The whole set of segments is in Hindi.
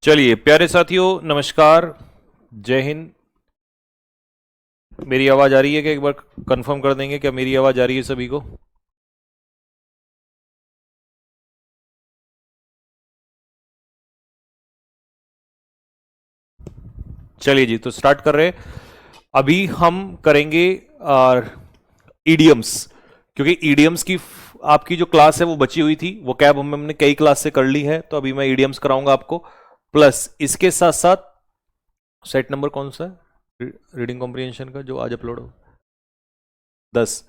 चलिए प्यारे साथियों, नमस्कार, जय हिंद। मेरी आवाज आ रही है क्या? एक बार कंफर्म कर देंगे क्या मेरी आवाज आ रही है सभी को? चलिए जी, तो स्टार्ट कर रहे हैं। अभी हम करेंगे ईडियम्स, क्योंकि ईडियम्स की आपकी जो क्लास है वो बची हुई थी। वो कैब हमने कई क्लास से कर ली है, तो अभी मैं ईडियम्स कराऊंगा आपको। प्लस इसके साथ साथ सेट नंबर कौन सा है रीडिंग कॉम्प्रिहेंशन का जो आज अपलोड हो? 10।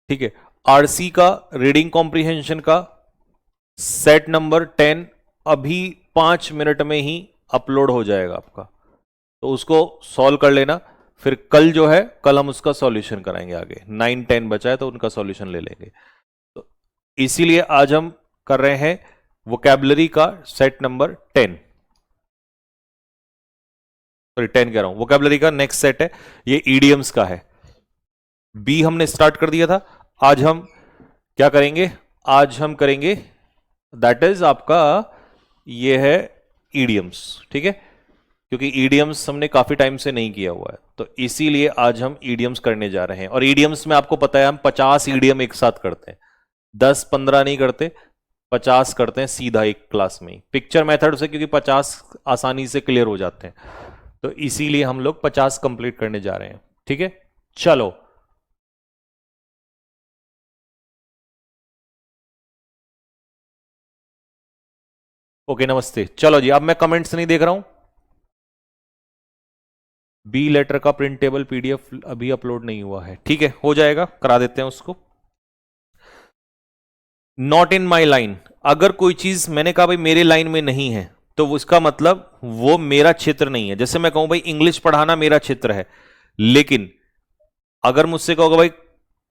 ठीक है। आरसी का रीडिंग कॉम्प्रिहेंशन का सेट नंबर 10 अभी 5 मिनट में ही अपलोड हो जाएगा आपका, तो उसको सॉल्व कर लेना। फिर कल जो है, कल हम उसका सॉल्यूशन कराएंगे। आगे 9-10 बचा है तो उनका सॉल्यूशन ले लेंगे। तो इसीलिए आज हम कर रहे हैं वोकैबुलरी का सेट नंबर 10, सॉरी 10 कह रहा हूं, वोकैबुलरी का नेक्स्ट सेट है, ये ईडियम्स का है। बी हमने स्टार्ट कर दिया था। आज हम क्या करेंगे? आज हम करेंगे दैट इज आपका ये है ईडियम्स। ठीक है, क्योंकि ईडियम्स हमने काफी टाइम से नहीं किया हुआ है, तो इसीलिए आज हम ईडियम्स करने जा रहे हैं। और ईडियम्स में आपको पता है हम 50 ईडियम एक साथ करते हैं, 10-15 नहीं करते, 50 करते हैं सीधा एक क्लास में ही, पिक्चर मेथड से, क्योंकि 50 आसानी से क्लियर हो जाते हैं। तो इसीलिए हम लोग 50 कंप्लीट करने जा रहे हैं। ठीक है, चलो। ओके, नमस्ते। चलो जी, अब मैं कमेंट्स नहीं देख रहा हूं। बी लेटर का प्रिंटेबल पीडीएफ अभी अपलोड नहीं हुआ है। ठीक है, हो जाएगा, करा देते हैं उसको। नॉट इन माई लाइन, अगर कोई चीज मैंने कहा भाई मेरे लाइन में नहीं है, तो उसका मतलब वो मेरा क्षेत्र नहीं है। जैसे मैं कहूं भाई इंग्लिश पढ़ाना मेरा क्षेत्र है, लेकिन अगर मुझसे कहोगे भाई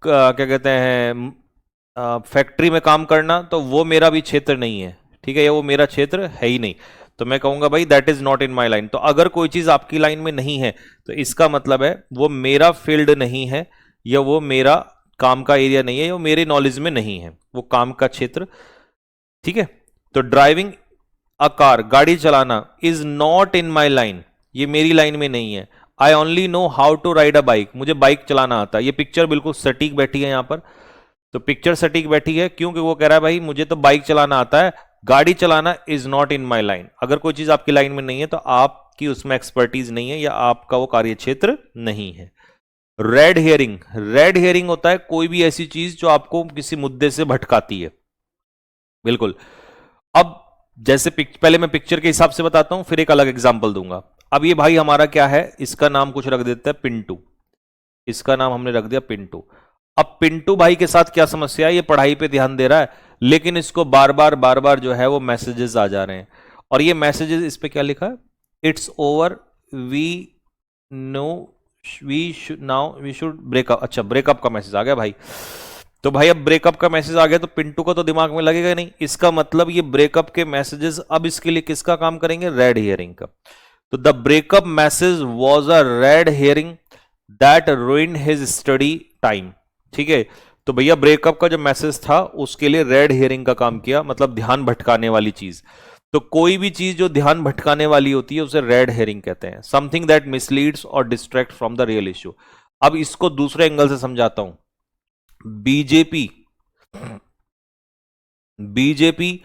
क्या कहते हैं फैक्ट्री में काम करना, तो वो मेरा भी क्षेत्र नहीं है। ठीक है, या वो मेरा क्षेत्र है ही नहीं, तो मैं कहूंगा भाई that is not in my line. तो अगर कोई चीज आपकी लाइन में नहीं है, तो इसका मतलब है वो मेरा फील्ड नहीं है, या वो मेरा काम का एरिया नहीं है, या वो मेरे नॉलेज में नहीं है, वो काम का क्षेत्र। ठीक है, तो ड्राइविंग अ कार, गाड़ी चलाना, is not in my line, ये मेरी लाइन में नहीं है। I only know how to ride a bike, मुझे बाइक चलाना आता है। ये पिक्चर बिल्कुल सटीक बैठी है यहां पर, तो पिक्चर सटीक बैठी है क्योंकि वो कह रहा है भाई मुझे तो बाइक चलाना आता है, गाड़ी चलाना is not in my line. अगर कोई चीज आपकी लाइन में नहीं है, तो आपकी उसमें एक्सपर्टीज नहीं है, या आपका वो कार्य क्षेत्र नहीं है। रेड हेयरिंग, रेड हेयरिंग होता है कोई भी ऐसी चीज जो आपको किसी मुद्दे से भटकाती है। बिल्कुल। अब जैसे पहले मैं पिक्चर के हिसाब से बताता हूं, फिर एक अलग एग्जांपल दूंगा। अब ये भाई हमारा क्या है, इसका नाम कुछ रख देते हैं पिंटू, इसका नाम हमने रख दिया पिंटू। अब पिंटू भाई के साथ क्या समस्या है, ये पढ़ाई पे ध्यान दे रहा है, लेकिन इसको बार बार जो है वो मैसेजेस आ जा रहे हैं। और ये मैसेजेस, इस पे क्या लिखा है, it's over, we know, we should breakup. अच्छा, ब्रेकअप का मैसेज आ गया भाई। तो भाई अब ब्रेकअप का मैसेज आ गया, तो पिंटू को तो दिमाग में लगेगा नहीं। इसका मतलब ये ब्रेकअप के मैसेजेस अब इसके लिए किसका काम करेंगे, रेड हेयरिंग का। तो the breakup message was a red hearing that ruined his study time. ठीक है, तो भैया ब्रेकअप का जो मैसेज था उसके लिए रेड हेयरिंग का काम किया, मतलब ध्यान भटकाने वाली चीज। तो कोई भी चीज जो ध्यान भटकाने वाली होती है उसे रेड हेयरिंग कहते हैं, समथिंग दैट मिसलीड्स और distract from the real issue. अब इसको दूसरे एंगल से समझाता हूं। बीजेपी, बीजेपी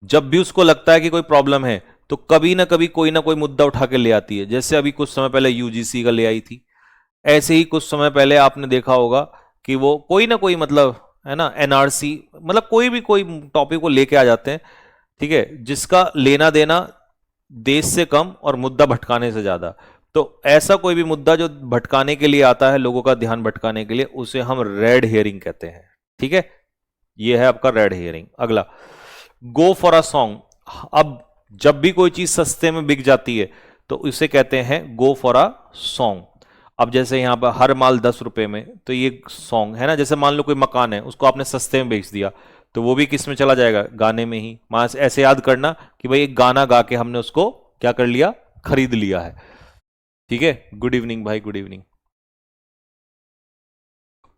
जब भी उसको लगता है कि कोई प्रॉब्लम है, तो कभी ना कोई मुद्दा उठा के ले आती है। जैसे अभी कुछ समय पहले यूजीसी का ले आई थी, ऐसे ही कुछ समय पहले आपने देखा होगा कि वो कोई ना कोई, मतलब है ना, एनआरसी, मतलब कोई टॉपिक को लेके आ जाते हैं। ठीक है, जिसका लेना देना देश से कम और मुद्दा भटकाने से ज्यादा। तो ऐसा कोई भी मुद्दा जो भटकाने के लिए आता है, लोगों का ध्यान भटकाने के लिए, उसे हम रेड हेयरिंग कहते हैं। ठीक है, ये है आपका रेड हेयरिंग। अगला, गो फॉर अ सॉन्ग। अब जब भी कोई चीज सस्ते में बिक जाती है, तो इसे कहते हैं गो फॉर अ सॉन्ग। अब जैसे यहां पर हर माल 10 रुपए में, तो ये सॉन्ग है ना। जैसे मान लो कोई मकान है, उसको आपने सस्ते में बेच दिया, तो वो भी किस में चला जाएगा, गाने में ही। ऐसे याद करना कि भाई एक गाना गा के हमने उसको क्या कर लिया, खरीद लिया है। ठीक है, गुड इवनिंग भाई, good evening.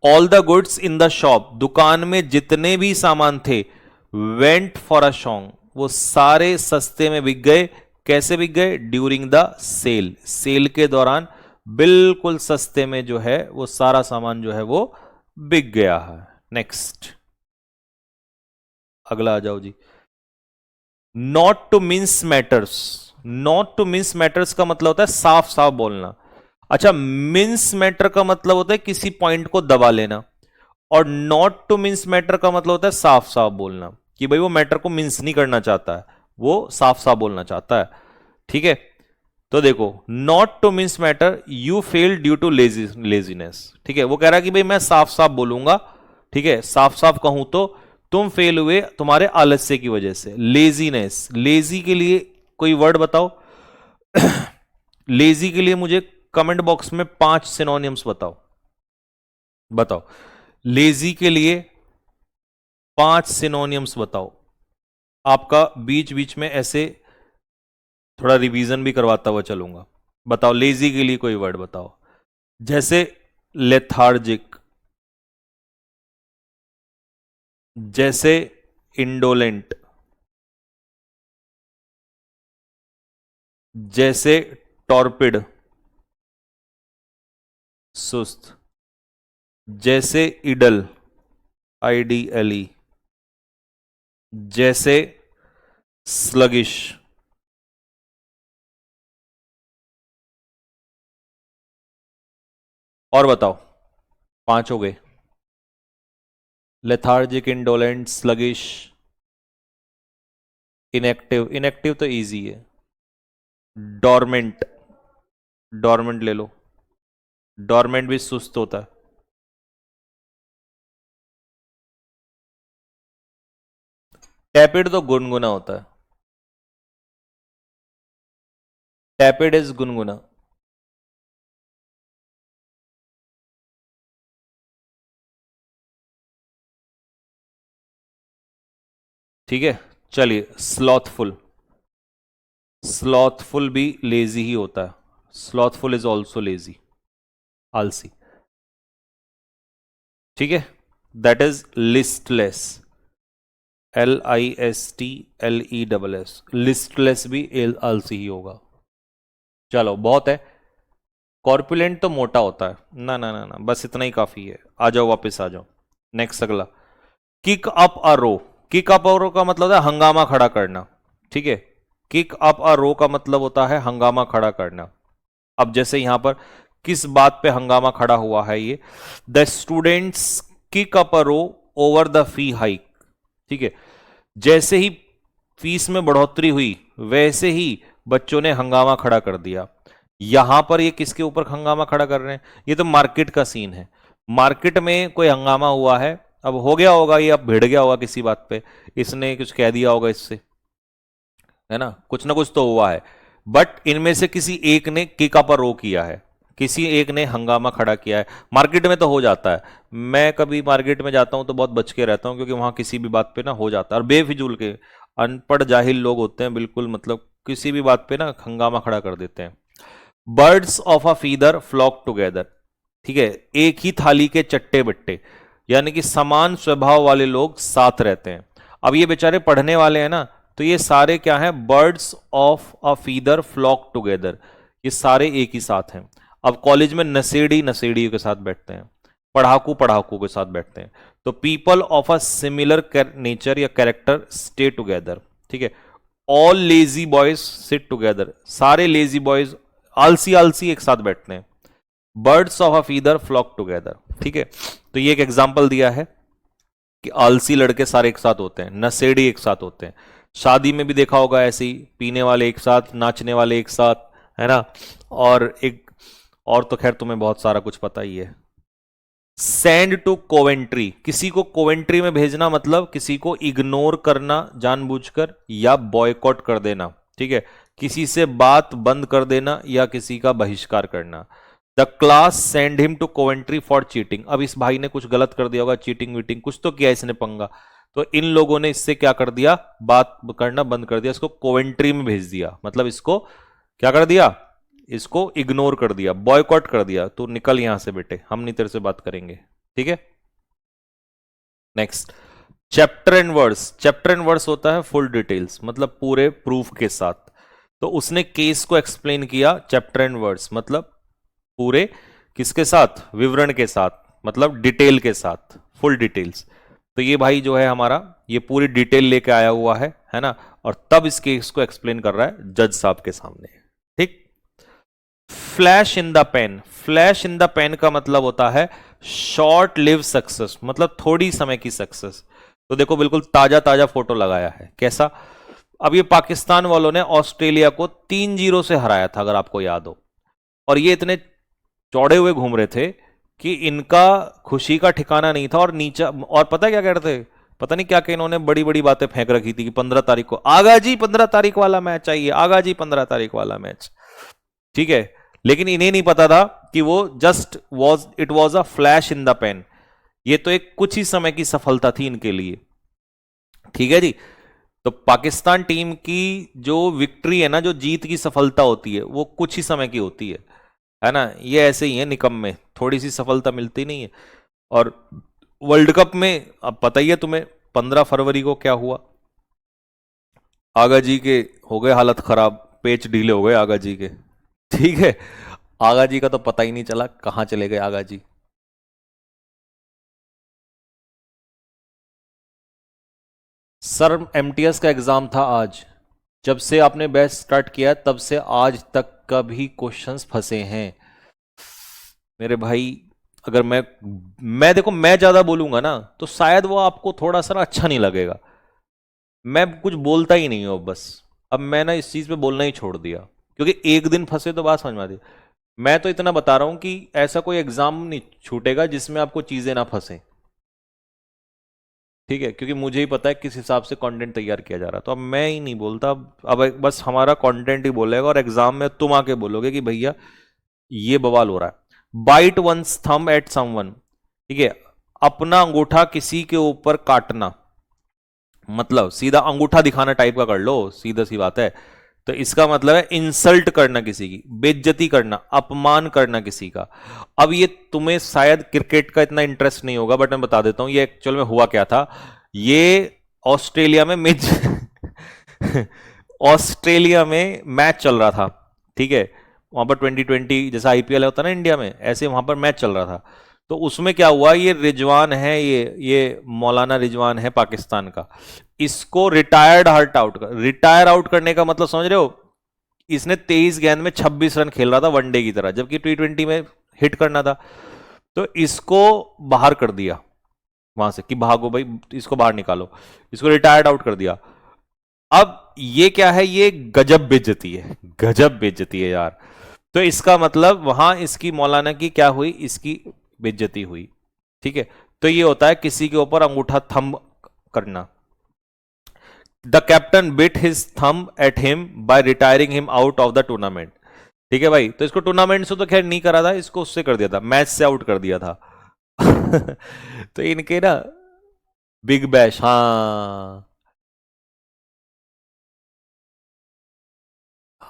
All the goods in the shop, दुकान में जितने भी सामान थे, वेंट फॉर अ सॉन्ग, वो सारे सस्ते में बिक गए कैसे बिक गए? ड्यूरिंग द सेल, सेल के दौरान बिल्कुल सस्ते में जो है वो सारा सामान जो है वो बिक गया है। नेक्स्ट, अगला आ जाओ जी। Not to mince matters, not to mince matters का मतलब होता है साफ साफ बोलना। अच्छा, मिन्स मैटर का मतलब होता है किसी पॉइंट को दबा लेना, और नॉट टू मिन्स मैटर का मतलब होता है साफ साफ बोलना, कि भाई वो मैटर को मिन्स नहीं करना चाहता है, वो साफ साफ बोलना चाहता है। ठीक है, तो देखो, not to mince matter, you fail due to laziness. ठीक है, वो कह रहा है कि भाई मैं साफ साफ बोलूंगा, ठीक है, साफ साफ कहूं तो तुम फेल हुए तुम्हारे आलस्य की वजह से। लेजीनेस, लेजी के लिए कोई वर्ड बताओ। लेजी के लिए मुझे कमेंट बॉक्स में 5 सिनोनिम्स बताओ, बताओ लेजी के लिए 5 सिनोनिम्स बताओ। आपका बीच बीच में ऐसे थोड़ा रिवीजन भी करवाता हुआ चलूंगा। बताओ लेजी के लिए कोई वर्ड बताओ। जैसे लेथार्जिक, जैसे इंडोलेंट, जैसे टॉर्पिड सुस्त, जैसे इडल IDLE, जैसे स्लगिश, और बताओ, 5 हो गए। Lethargic, indolent, sluggish, inactive, inactive तो इजी है। डॉर्मेंट, डॉर्मेंट ले लो, डॉर्मेंट भी सुस्त होता है। टैपिड तो गुनगुना होता है, टैपिड इज गुनगुना। ठीक है, चलिए स्लॉथफुल, स्लॉथफुल भी लेजी ही होता है। स्लॉथफुल इज ऑल्सो लेजी, आलसी। ठीक है, that is listless, LISTLESS, listless भी आलसी ही होगा। चलो बहुत है। कॉर्पुलेंट तो मोटा होता है, ना ना ना ना, बस इतना ही काफी है। आ जाओ, वापस आ जाओ। नेक्स्ट, अगला, kick up a row. Kick up a row का मतलब होता है हंगामा खड़ा करना। ठीक है, किक अप अ रो का मतलब होता है हंगामा खड़ा करना। अब जैसे यहां पर किस बात पे हंगामा खड़ा हुआ है ये? The students kick up a row over the fee hike. ठीक है, जैसे ही फीस में बढ़ोतरी हुई वैसे ही बच्चों ने हंगामा खड़ा कर दिया। यहां पर ये किसके ऊपर हंगामा खड़ा कर रहे हैं? ये तो मार्केट का सीन है। मार्केट में कोई हंगामा हुआ है, अब हो गया होगा, ये अब भिड़ गया होगा किसी बात पे, इसने कुछ कह दिया होगा इससे, है ना कुछ तो हुआ है। बट इनमें से किसी एक ने किका पर रो किया है, किसी एक ने हंगामा खड़ा किया है। मार्केट में तो हो जाता है, मैं कभी मार्केट में जाता हूं तो बहुत बच के रहता हूं, क्योंकि वहां किसी भी बात पे ना हो जाता है, और बेफिजूल के अनपढ़ जाहिल लोग होते हैं बिल्कुल, मतलब किसी भी बात पे ना हंगामा खड़ा कर देते हैं। Birds of a feather flock together. ठीक है, एक ही थाली के चट्टे बट्टे, यानी कि समान स्वभाव वाले लोग साथ रहते हैं। अब ये बेचारे पढ़ने वाले हैं ना, तो ये सारे क्या हैं? Birds of a feather flock together, ये सारे एक ही साथ हैं। अब कॉलेज में नशेड़ी नशेड़ी के साथ बैठते हैं, पढ़ाकू पढ़ाकू के साथ बैठते हैं। तो people of a similar nature या कैरेक्टर स्टे टुगेदर। ठीक है, all lazy boys sit together, सारे लेजी बॉयज आलसी आलसी एक साथ बैठते हैं। Birds of a feather flock together. ठीक है, तो ये एक एग्जाम्पल दिया है कि आलसी लड़के सारे एक साथ होते हैं, नशेड़ी एक साथ होते हैं। शादी में भी देखा होगा ऐसे ही, पीने वाले एक साथ, नाचने वाले एक साथ, है ना। और एक और तो खैर तुम्हें बहुत सारा कुछ पता ही है। सेंड टू कोवेंट्री, किसी को कोवेंट्री में भेजना मतलब किसी को इग्नोर करना जानबूझकर या बॉयकॉट कर देना। ठीक है, किसी से बात बंद कर देना या किसी का बहिष्कार करना। The class send him to Coventry for cheating. अब इस भाई ने कुछ गलत कर दिया होगा, चीटिंग वीटिंग कुछ तो किया इसने पंगा, तो इन लोगों ने इससे क्या कर दिया? बात करना बंद कर दिया, इसको कोवेंट्री में भेज दिया। मतलब इसको क्या कर दिया? इसको इग्नोर कर दिया, बॉयकॉट कर दिया, तू निकल यहां से बेटे, हम नहीं तेरे से बात करेंगे। ठीक है, next, chapter and verse. Chapter and verse होता है फुल डिटेल्स, मतलब पूरे प्रूफ के साथ। तो उसने केस को एक्सप्लेन किया चैप्टर एंड वर्ड्स, मतलब पूरे किसके साथ, विवरण के साथ, मतलब डिटेल के साथ, फुल डिटेल्स। तो ये भाई जो है हमारा ये पूरी डिटेल लेके आया हुआ है ना, और तब इस केस को एक्सप्लेन कर रहा है जज साहब के सामने। ठीक। Flash in the pan, flash in the pan का मतलब होता है शॉर्ट लिव सक्सेस, मतलब थोड़ी समय की सक्सेस। तो देखो बिल्कुल ताजा ताजा फोटो लगाया है, कैसा। अब ये पाकिस्तान वालों ने ऑस्ट्रेलिया को 3-0 से हराया था, अगर आपको याद हो, और ये इतने चौड़े हुए घूम रहे थे कि इनका खुशी का ठिकाना नहीं था, और नीचा, और पता क्या कह रहे थे, पता नहीं क्या कि इन्होंने बड़ी बड़ी बातें फेंक रखी थी कि 15 तारीख को आगा जी 15 तारीख वाला मैच चाहिए, आगा जी 15 तारीख वाला मैच। ठीक है, लेकिन इन्हें नहीं पता था कि वो just it was a flash in the pan, ये तो एक कुछ ही समय की सफलता थी इनके लिए। ठीक है जी। तो पाकिस्तान टीम की जो विक्ट्री है ना, जो जीत की सफलता होती है, वो कुछ ही समय की होती है ना। ये ऐसे ही है निकम में, थोड़ी सी सफलता मिलती नहीं है। और वर्ल्ड कप में अब पता ही है तुम्हें 15 फरवरी को क्या हुआ, आगा जी के हो गए हालत खराब, पेच ढीले हो गए आगा जी के। ठीक है, आगा जी का तो पता ही नहीं चला कहां चले गए आगा जी। सर एमटीएस का एग्जाम था आज, जब से आपने बैच स्टार्ट किया तब से आज तक का भी क्वेश्चंस फंसे हैं मेरे भाई। अगर मैं देखो मैं ज्यादा बोलूंगा ना तो शायद वो आपको थोड़ा सा अच्छा नहीं लगेगा, मैं कुछ बोलता ही नहीं हूं बस। अब मैं ना इस चीज पे बोलना ही छोड़ दिया, क्योंकि एक दिन फंसे तो बात समझ में आती। मैं तो इतना बता रहा हूं कि ऐसा कोई एग्जाम नहीं छूटेगा जिसमें आपको चीजें ना फंसे। ठीक है, क्योंकि मुझे ही पता है किस हिसाब से कंटेंट तैयार किया जा रहा है, तो अब मैं ही नहीं बोलता, अब बस हमारा कंटेंट ही बोलेगा, और एग्जाम में तुम आके बोलोगे कि भैया ये बवाल हो रहा है। Bite one's thumb at someone, ठीक है, अपना अंगूठा किसी के ऊपर काटना, मतलब सीधा अंगूठा दिखाना टाइप का कर लो, सीधा सी बात है। तो इसका मतलब है इंसल्ट करना किसी की, बेइज्जती करना, अपमान करना किसी का। अब ये तुम्हें शायद क्रिकेट का इतना इंटरेस्ट नहीं होगा, बट मैं बता देता हूं ये एक्चुअल में हुआ क्या था। ये ऑस्ट्रेलिया में ऑस्ट्रेलिया में मैच चल रहा था। ठीक है, वहां पर 2020 जैसा आईपीएल होता है ना इंडिया में, ऐसे वहां पर मैच चल रहा था। तो उसमें क्या हुआ, ये रिजवान है, ये मौलाना रिजवान है पाकिस्तान का, इसको रिटायर्ड हर्ट आउट कर, रिटायर आउट करने का मतलब समझ रहे हो, इसने 23 गेंद में 26 रन खेल रहा था वनडे की तरह, जबकि T20 में हिट करना था। तो इसको बाहर कर दिया वहां से कि भागो भाई, इसको बाहर निकालो, इसको रिटायर्ड आउट कर दिया। अब ये क्या है, ये गजब बेइज्जती है, गजब बेइज्जती है यार। तो इसका मतलब वहां इसकी मौलाना की क्या हुई, इसकी बेइज्जती हुई। ठीक है, तो ये होता है किसी के ऊपर अंगूठा थंब करना। The captain bit his thumb at him by retiring him out of the tournament. ठीक है भाई, तो इसको टूर्नामेंट से तो खैर नहीं करा था, इसको उससे कर दिया था, मैच से आउट कर दिया था। तो इनके ना बिग बैश, हाँ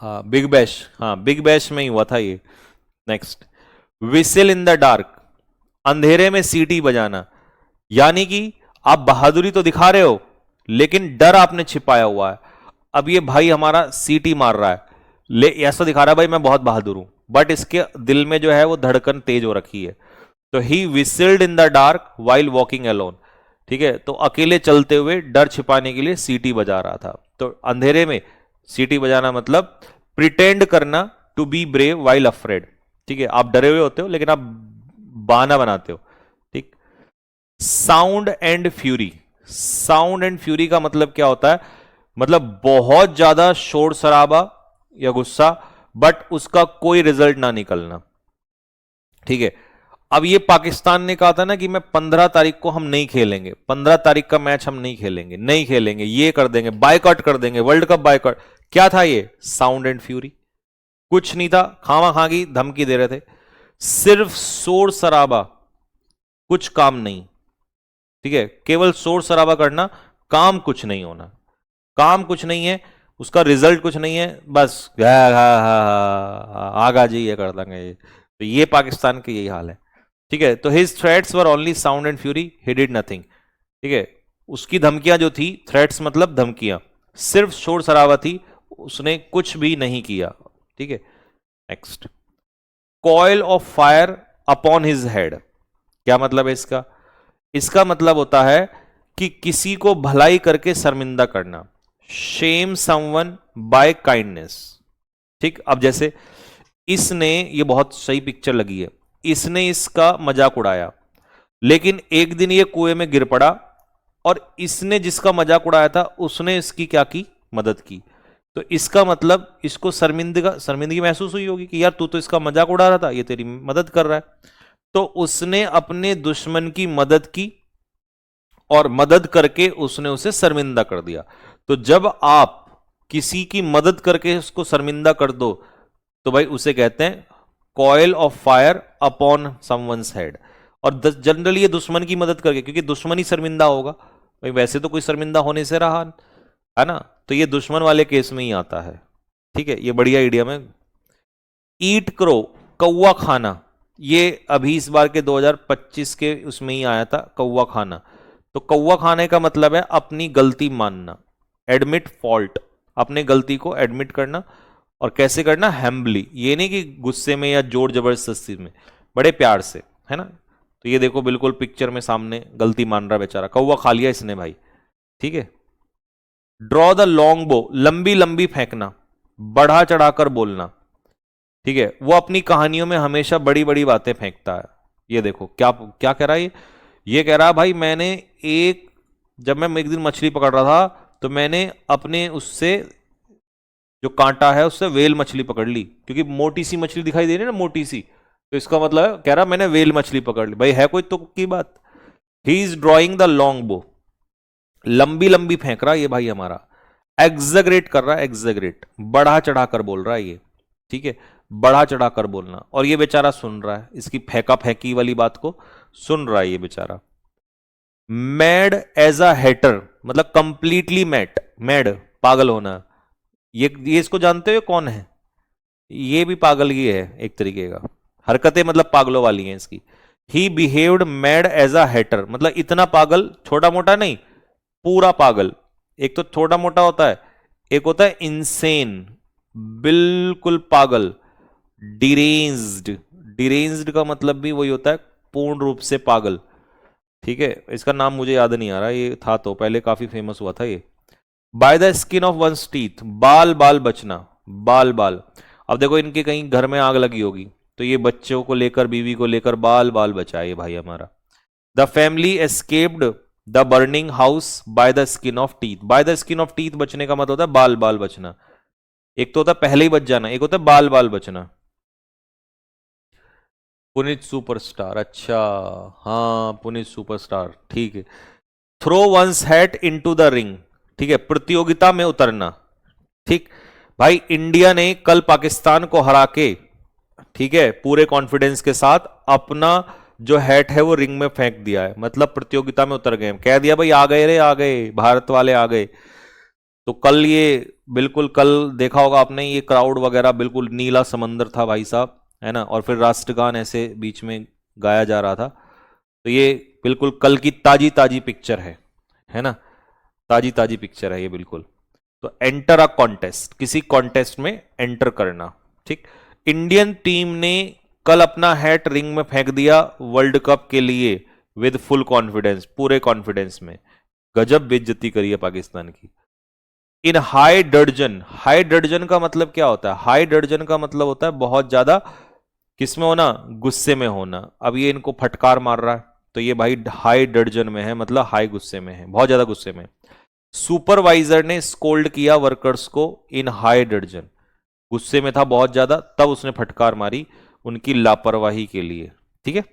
हाँ बिग बैश, हाँ बिग बैश में ही हुआ था ये। Next, whistle in the dark, अंधेरे में सीटी बजाना, यानी कि आप बहादुरी तो दिखा रहे हो लेकिन डर आपने छिपाया हुआ है। अब ये भाई हमारा सीटी मार रहा है, ले ऐसा दिखा रहा है भाई मैं बहुत बहादुर हूं, बट इसके दिल में जो है वो धड़कन तेज हो रखी है। तो he whistled in the dark while walking alone. ठीक है, तो अकेले चलते हुए डर छिपाने के लिए सीटी बजा रहा था। तो अंधेरे में सीटी बजाना मतलब प्रिटेंड करना to be brave while afraid. ठीक है, आप डरे हुए होते हो लेकिन आप बहाना बनाते हो। ठीक। Sound and fury, sound and fury का मतलब क्या होता है, मतलब बहुत ज्यादा शोर शराबा या गुस्सा, बट उसका कोई रिजल्ट ना निकलना। ठीक है, अब ये पाकिस्तान ने कहा था ना कि मैं 15 तारीख को हम नहीं खेलेंगे, 15 तारीख का मैच हम नहीं खेलेंगे, नहीं खेलेंगे, ये कर देंगे, बायकॉट कर देंगे, वर्ल्ड कप बायकॉट। क्या था ये, साउंड एंड फ्यूरी, कुछ नहीं था, खामा खा की धमकी दे रहे थे, सिर्फ शोर शराबा, कुछ काम नहीं। ठीक है, केवल शोर शराबा करना, काम कुछ नहीं होना, काम कुछ नहीं है, उसका रिजल्ट कुछ नहीं है, बस आगा जी ये कर देंगे ये। तो ये पाकिस्तान के यही हाल है। ठीक है, तो his threats were only sound and fury, he did nothing. ठीक है, उसकी धमकियां जो थी, थ्रेट्स मतलब धमकियां, सिर्फ शोर शराबा थी उसने कुछ भी नहीं किया। ठीक है, next, coil of fire upon his head, क्या मतलब है इसका? इसका मतलब होता है कि किसी को भलाई करके शर्मिंदा करना, शेम समवन बाय काइंडनेस। ठीक, अब जैसे इसने, ये बहुत सही पिक्चर लगी है, इसने इसका मजाक उड़ाया, लेकिन एक दिन ये कुएं में गिर पड़ा और इसने जिसका मजाक उड़ाया था उसने इसकी क्या की, मदद की। तो इसका मतलब इसको शर्मिंदगी महसूस हुई होगी कि यार तू तो इसका मजाक उड़ा रहा था, ये तेरी मदद कर रहा है। तो उसने अपने दुश्मन की मदद की और मदद करके उसने उसे शर्मिंदा कर दिया। तो जब आप किसी की मदद करके उसको शर्मिंदा कर दो तो भाई उसे कहते हैं coil of fire upon someone's head. और जनरली ये दुश्मन की मदद करके, क्योंकि दुश्मन ही शर्मिंदा होगा भाई, वैसे तो कोई शर्मिंदा होने से रहा है ना, तो ये दुश्मन वाले केस में ही आता है। ठीक है, ये बढ़िया आइडिया में। ईट क्रो, कौवा खाना, ये अभी इस बार के 2025 के उसमें ही आया था, कौवा खाना। तो कौवा खाने का मतलब है अपनी गलती मानना, एडमिट फॉल्ट, अपने गलती को एडमिट करना। और कैसे करना? हैम्बली, ये नहीं कि गुस्से में या जोर जबरदस्ती में, बड़े प्यार से, है ना। तो ये देखो बिल्कुल पिक्चर में सामने गलती मान रहा बेचारा, कौवा खा लिया इसने भाई। ठीक है, ड्रॉ द लॉन्ग बो, लंबी लंबी फेंकना, बढ़ा चढ़ाकर बोलना। ठीक है, वो अपनी कहानियों में हमेशा बड़ी बड़ी बातें फेंकता है। ये देखो क्या क्या कह रहा है ये कह रहा है भाई मैंने एक, जब मैं एक दिन मछली पकड़ रहा था तो मैंने अपने उससे जो कांटा है उससे वेल मछली पकड़ ली, क्योंकि मोटी सी मछली दिखाई दे रही है ना, मोटी सी, तो इसका मतलब है कह रहा मैंने वेल मछली पकड़ ली। भाई है कोई तुक की बात? He is drawing the long बो, लंबी लंबी फेंक रहा है ये भाई हमारा, एग्जैगरेट कर रहा है, एग्जैगरेट, बढ़ा चढ़ाकर बोल रहा है ये। ठीक है, बढ़ा चढ़ाकर बोलना, और ये बेचारा सुन रहा है, इसकी फेंका फेंकी वाली बात को सुन रहा है ये बेचारा। मैड एज अ हेटर, मतलब कंप्लीटली मैड, मैड पागल होना। ये इसको जानते हो कौन है? ये भी पागल ही है एक तरीके का, हरकतें मतलब पागलों वाली हैं इसकी। He behaved mad as a hatter, मतलब इतना पागल, छोटा मोटा नहीं, पूरा पागल। एक तो छोटा मोटा होता है, एक होता है इंसेन, बिल्कुल पागल, डिरेंज्ड, डिरेंज्ड का मतलब भी वही होता है, पूर्ण रूप से पागल। ठीक है, इसका नाम मुझे याद नहीं आ रहा, ये था तो पहले काफी फेमस हुआ था ये। By the skin of one's teeth, बाल बाल बचना, बाल बाल। अब देखो इनके कहीं घर में आग लगी होगी, तो ये बच्चों को लेकर, बीवी को लेकर बाल बाल बचाए भाई हमारा। The family escaped the burning house by the skin of teeth, bye the skin of teeth बचने का मतलब होता है बाल बाल बचना। एक तो होता है पहले ही बच जाना, एक होता है बाल बाल बचना। पुनीत सुपरस्टार, अच्छा, हाँ पुनीत सुपरस्टार, ठीक है। Throw one's hat into the ring, ठीक है, प्रतियोगिता में उतरना। ठीक, भाई इंडिया ने कल पाकिस्तान को हरा के, ठीक है, पूरे कॉन्फिडेंस के साथ अपना जो हैट है वो रिंग में फेंक दिया है, मतलब प्रतियोगिता में उतर गए, कह दिया भाई आ गए रे, आ गए, भारत वाले आ गए। तो कल ये बिल्कुल, कल देखा होगा आपने, ये क्राउड वगैरह बिल्कुल नीला समंदर था भाई साहब, है ना, और फिर राष्ट्रगान ऐसे बीच में गाया जा रहा था। तो ये बिल्कुल कल की ताजी ताजी पिक्चर है ना, ताजी ताजी पिक्चर है ये बिल्कुल। तो एंटर अ कॉन्टेस्ट, किसी कॉन्टेस्ट में एंटर करना। ठीक, इंडियन टीम ने कल अपना हैट रिंग में फेंक दिया वर्ल्ड कप के लिए विद फुल कॉन्फिडेंस, पूरे कॉन्फिडेंस में। गजब बेइज्जती करी है पाकिस्तान की। इन हाई डर्जन, हाई डर्जन का मतलब क्या होता है? हाई डर्जन का मतलब होता है बहुत ज्यादा किसमें होना? गुस्से में होना। अब ये इनको फटकार मार रहा है, तो ये भाई हाई डर्जन में है, मतलब हाई गुस्से में है, बहुत ज्यादा गुस्से में। सुपरवाइजर ने स्कोल्ड किया वर्कर्स को इन हाई डर्जन, गुस्से में था बहुत ज्यादा, तब उसने फटकार मारी उनकी लापरवाही के लिए। ठीक है,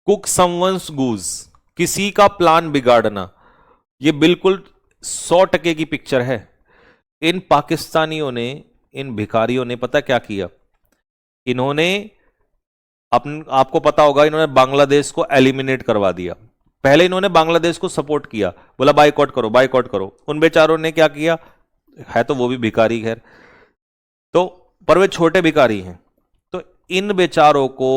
कुक समवंस गूज, किसी का प्लान बिगाड़ना, ये बिल्कुल 100% की पिक्चर है। इन पाकिस्तानियों ने, इन भिखारियों ने पता क्या किया, इन्होंने अपन, आपको पता होगा, इन्होंने बांग्लादेश को एलिमिनेट करवा दिया। पहले इन्होंने बांग्लादेश को सपोर्ट किया, बोला बाइकआउट करो, बाइकआउट करो। उन बेचारों ने क्या किया, है तो वो भी भिखारी खैर, तो पर वे छोटे भिखारी हैं, तो इन बेचारों को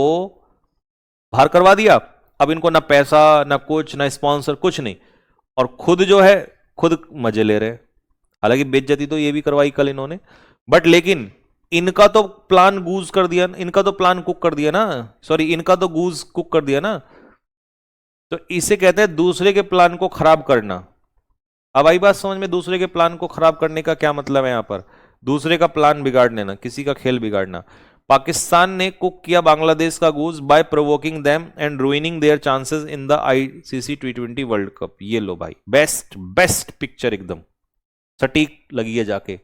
बाहर करवा दिया। अब इनको ना पैसा, ना कुछ, ना स्पॉन्सर, कुछ नहीं, और खुद जो है खुद मजे ले रहे। हालांकि बेइज्जती तो ये भी करवाई कल इन्होंने, बट लेकिन इनका तो प्लान गूज कर दिया, इनका तो प्लान कुक कर दिया ना, सॉरी इनका तो गूज कुक कर दिया ना। तो इसे कहते हैं दूसरे के प्लान को खराब करना। अब आई बात समझ में, दूसरे के प्लान को खराब करने का क्या मतलब है यहां पर, दूसरे का प्लान बिगाड़ देना, किसी का खेल बिगाड़ना। पाकिस्तान ने कुक किया बांग्लादेश का goose by provoking them and ruining their chances in the ICC T20 world cup. ये लो भाई, बेस्ट बेस्ट पिक्चर, एकदम सटीक लगी है जाके।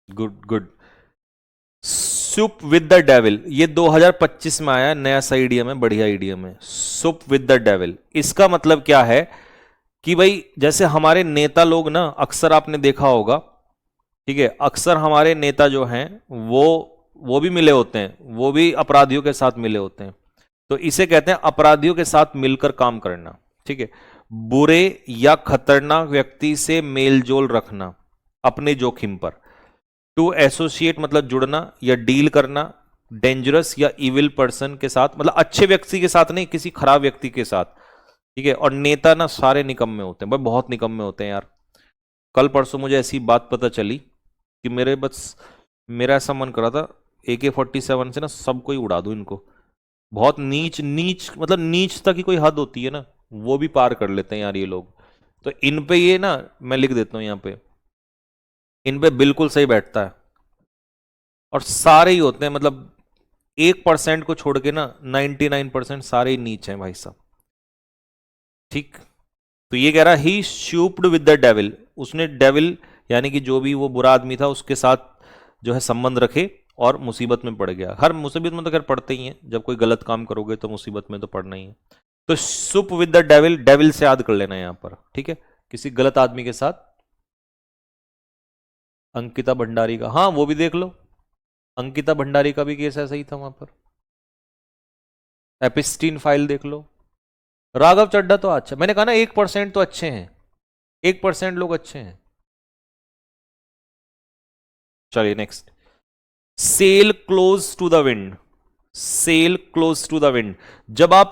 Good good. Soup with the devil, ये 2025 में आया, नया सा इडियम है, बढ़िया इडियम है, सुप विद द डेविल। इसका मतलब क्या है कि भाई जैसे हमारे नेता लोग ना, अक्सर आपने देखा होगा, ठीक है, अक्सर हमारे नेता जो हैं वो भी मिले होते हैं, वो भी अपराधियों के साथ मिले होते हैं। तो इसे कहते हैं अपराधियों के साथ मिलकर काम करना, ठीक है। बुरे या खतरनाक व्यक्ति से मेलजोल रखना अपने जोखिम पर। टू एसोसिएट मतलब जुड़ना या डील करना, डेंजरस या इविल पर्सन के साथ, मतलब अच्छे व्यक्ति के साथ नहीं, किसी खराब व्यक्ति के साथ, ठीक है। और नेता ना सारे निकम्मे होते हैं भाई, बहुत निकम्मे होते हैं यार। कल परसों मुझे ऐसी बात पता चली कि मेरा ऐसा मन कर रहा था AK-47 से ना सबको ही उड़ा दूं इनको। बहुत नीच नीच, मतलब नीचता की कोई हद होती है ना, वो भी पार कर लेते हैं यार ये लोग। तो इन पे ये ना, मैं लिख देता हूं यहां पे, इन पे बिल्कुल सही बैठता है। और सारे ही होते हैं, मतलब 1% को छोड़ के ना 99% सारे ही नीच हैं भाई साहब, ठीक। तो ये कह रहा ही शूप्ड विद द डेविल, उसने डेविल यानी कि जो भी वो बुरा आदमी था उसके साथ जो है संबंध रखे और मुसीबत में पड़ गया। हर मुसीबत में तो खैर पड़ते ही हैं, जब कोई गलत काम करोगे तो मुसीबत में तो पड़ना ही है। तो सुप विद द डेविल, डेविल से याद कर लेना यहां पर, ठीक है, किसी गलत आदमी के साथ। अंकिता भंडारी का, हाँ वो भी देख लो, अंकिता भंडारी का भी केस ऐसा ही था वहां पर। एपिस्टीन फाइल देख लो। राघव चड्ढा तो अच्छा, मैंने कहा ना 1% तो अच्छे हैं, 1% लोग अच्छे हैं। चलिए next, sail close to the wind. Sail close to the wind, जब आप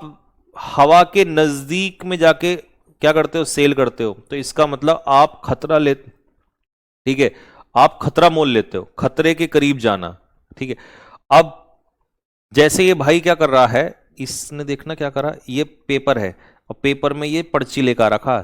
हवा के नजदीक में जाके क्या करते हो, सेल करते हो, तो इसका मतलब आप खतरा ले, ठीक है, आप खतरा मोल लेते हो, खतरे के करीब जाना, ठीक है। अब जैसे ये भाई क्या कर रहा है, इसने देखना क्या करा, ये पेपर है और पेपर में ये पर्ची लेकर रखा,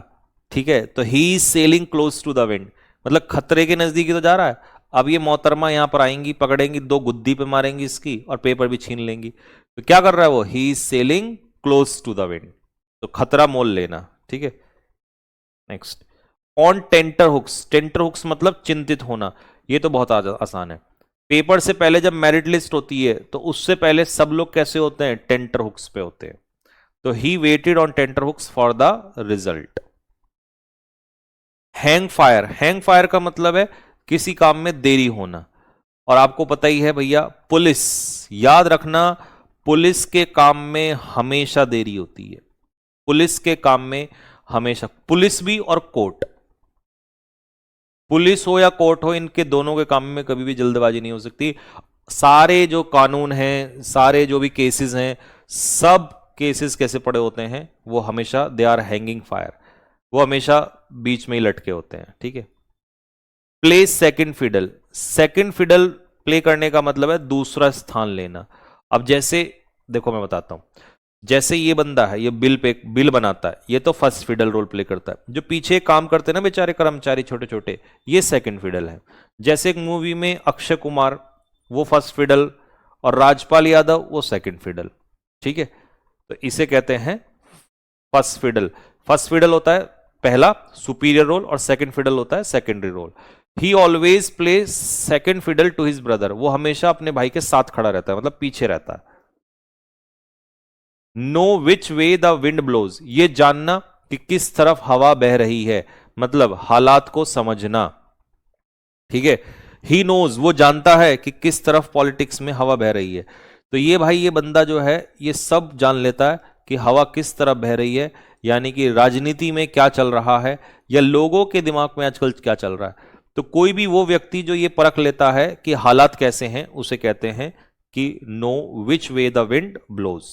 ठीक है। तो he is sailing close to the wind, मतलब खतरे के नजदीक ही तो जा रहा है। अब ये मोहतरमा यहां पर आएंगी, पकड़ेंगी, 2 गुद्दी पे मारेंगी इसकी और पेपर भी छीन लेंगी। तो क्या कर रहा है वो, he is sailing close to the wind, तो खतरा मोल लेना, ठीक है। Next, on tenterhooks. Tenterhooks मतलब चिंतित होना, ये तो बहुत आसान है। पेपर से पहले जब मेरिट लिस्ट होती है तो उससे पहले सब लोग कैसे होते हैं, टेंटर हुक्स पे होते हैं। तो he waited on tenterhooks for the result. Hang fire, hang fire का मतलब है किसी काम में देरी होना। और आपको पता ही है भैया, पुलिस, याद रखना, पुलिस के काम में हमेशा देरी होती है, पुलिस के काम में हमेशा, पुलिस भी और कोर्ट, पुलिस हो या कोर्ट हो, इनके दोनों के काम में कभी भी जल्दबाजी नहीं हो सकती। सारे जो कानून हैं, सारे जो भी केसेस हैं, सब केसेस कैसे पड़े होते हैं, वो हमेशा दे आर हैंगिंग फायर, वो हमेशा बीच में ही लटके होते हैं, ठीक है। Play second fiddle, second fiddle play करने का मतलब है दूसरा स्थान लेना। अब जैसे देखो मैं बताता हूं, जैसे ये बंदा है, ये बिल बनाता है, ये तो फर्स्ट फिडल रोल प्ले करता है। जो पीछे काम करते हैं ना बेचारे कर्मचारी छोटे छोटे, ये सेकंड फिडल है। जैसे एक मूवी में अक्षय कुमार, वो फर्स्ट फिडल, और राजपाल यादव वो सेकंड फिडल, ठीक है। तो इसे कहते हैं फर्स्ट फिडल। फर्स्ट फिडल होता है पहला सुपीरियर रोल और सेकंड फिडल होता है secondary role. He always play second fiddle to his brother, वो हमेशा अपने भाई के साथ खड़ा रहता है, मतलब पीछे रहता है। Know which way the wind blows, ये जानना कि किस तरफ हवा बह रही है, मतलब हालात को समझना, ठीक है। ही नोज, वो जानता है कि किस तरफ पॉलिटिक्स में हवा बह रही है। तो ये भाई, ये बंदा जो है ये सब जान लेता है कि हवा किस तरफ बह रही है, यानी कि राजनीति में क्या चल रहा है या लोगों के दिमाग में आजकल क्या चल रहा है। तो कोई भी वो व्यक्ति जो ये परख लेता है कि हालात कैसे हैं, उसे कहते हैं कि know which way the wind blows.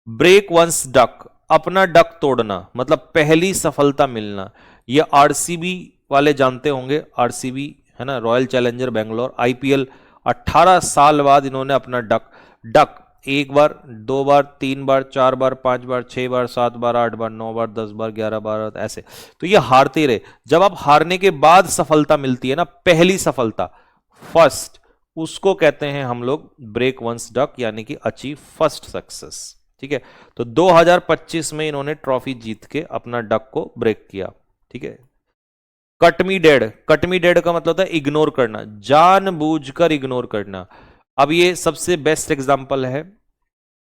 Break one's duck, अपना डक तोड़ना, मतलब पहली सफलता मिलना। ये आरसीबी वाले जानते होंगे, आरसीबी है ना, रॉयल चैलेंजर बेंगलोर, आईपीएल 18 साल बाद इन्होंने अपना डक डक एक बार, दो बार, तीन बार, चार बार, पांच बार, छह बार, सात बार, आठ बार, नौ बार, 10 बार, 11 बार, ऐसे। तो ये हारते रहे। जब आप हारने के बाद सफलता मिलती है ना, पहली सफलता, फर्स्ट, उसको कहते हैं हम लोग ब्रेक वंस डक, यानी कि अचीव फर्स्ट सक्सेस। ठीक है, तो 2025 में इन्होंने ट्रॉफी जीत के अपना डक को ब्रेक किया। ठीक है, कट मी डेड, कट मी डेड का मतलब होता है इग्नोर करना, जानबूझकर इग्नोर करना। अब ये सबसे बेस्ट एग्जांपल है,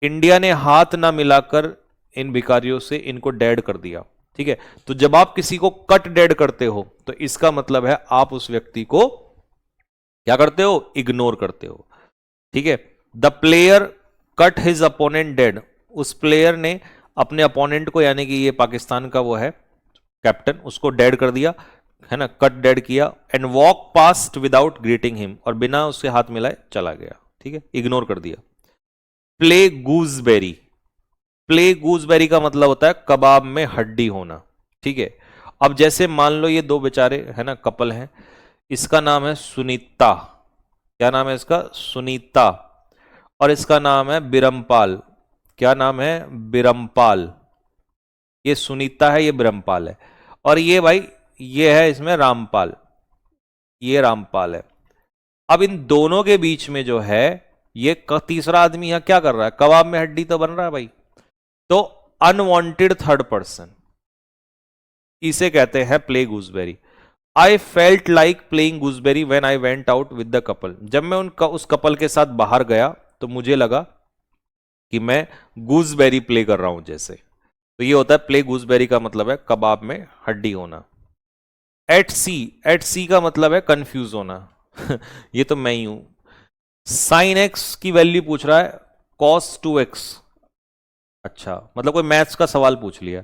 इंडिया ने हाथ ना मिलाकर इन भिखारियों से इनको डेड कर दिया। ठीक है, तो जब आप किसी को कट डेड करते हो तो इसका मतलब है आप उस व्यक्ति को क्या करते हो, इग्नोर करते हो। ठीक है, the player cut his opponent dead, उस प्लेयर ने अपने अपोनेंट को, यानी कि ये पाकिस्तान का वो है कैप्टन, उसको डेड कर दिया, है ना, कट डेड किया। And walk past without greeting him, और बिना उसके हाथ मिलाए चला गया। ठीक है, इग्नोर कर दिया। प्ले गूजबेरी, प्ले गूजबेरी का मतलब होता है कबाब में हड्डी होना। ठीक है, अब जैसे मान लो ये दो बेचारे है ना, कपल हैं, इसका नाम है सुनीता, क्या नाम है इसका, सुनीता, और इसका नाम है बिरमपाल, क्या नाम है, बिरमपाल। ये सुनीता है, ये बिरमपाल है, और ये भाई ये है इसमें रामपाल, ये रामपाल है। अब इन दोनों के बीच में जो है ये तीसरा आदमी यहां क्या कर रहा है, कबाब में हड्डी तो बन रहा है भाई। तो अनवांटेड थर्ड पर्सन, इसे कहते हैं play gooseberry. I felt like playing gooseberry when I went out with the couple, जब मैं उस कपल के साथ बाहर गया तो मुझे लगा कि मैं गूजबेरी प्ले कर रहा हूं जैसे। तो ये होता है प्ले गूजबेरी का मतलब है कबाब में हड्डी होना। एट सी, एट सी का मतलब है कंफ्यूज होना ये तो मैं ही हूं। साइन एक्स की वैल्यू पूछ रहा है, कॉस 2x, अच्छा मतलब कोई मैथ्स का सवाल पूछ लिया।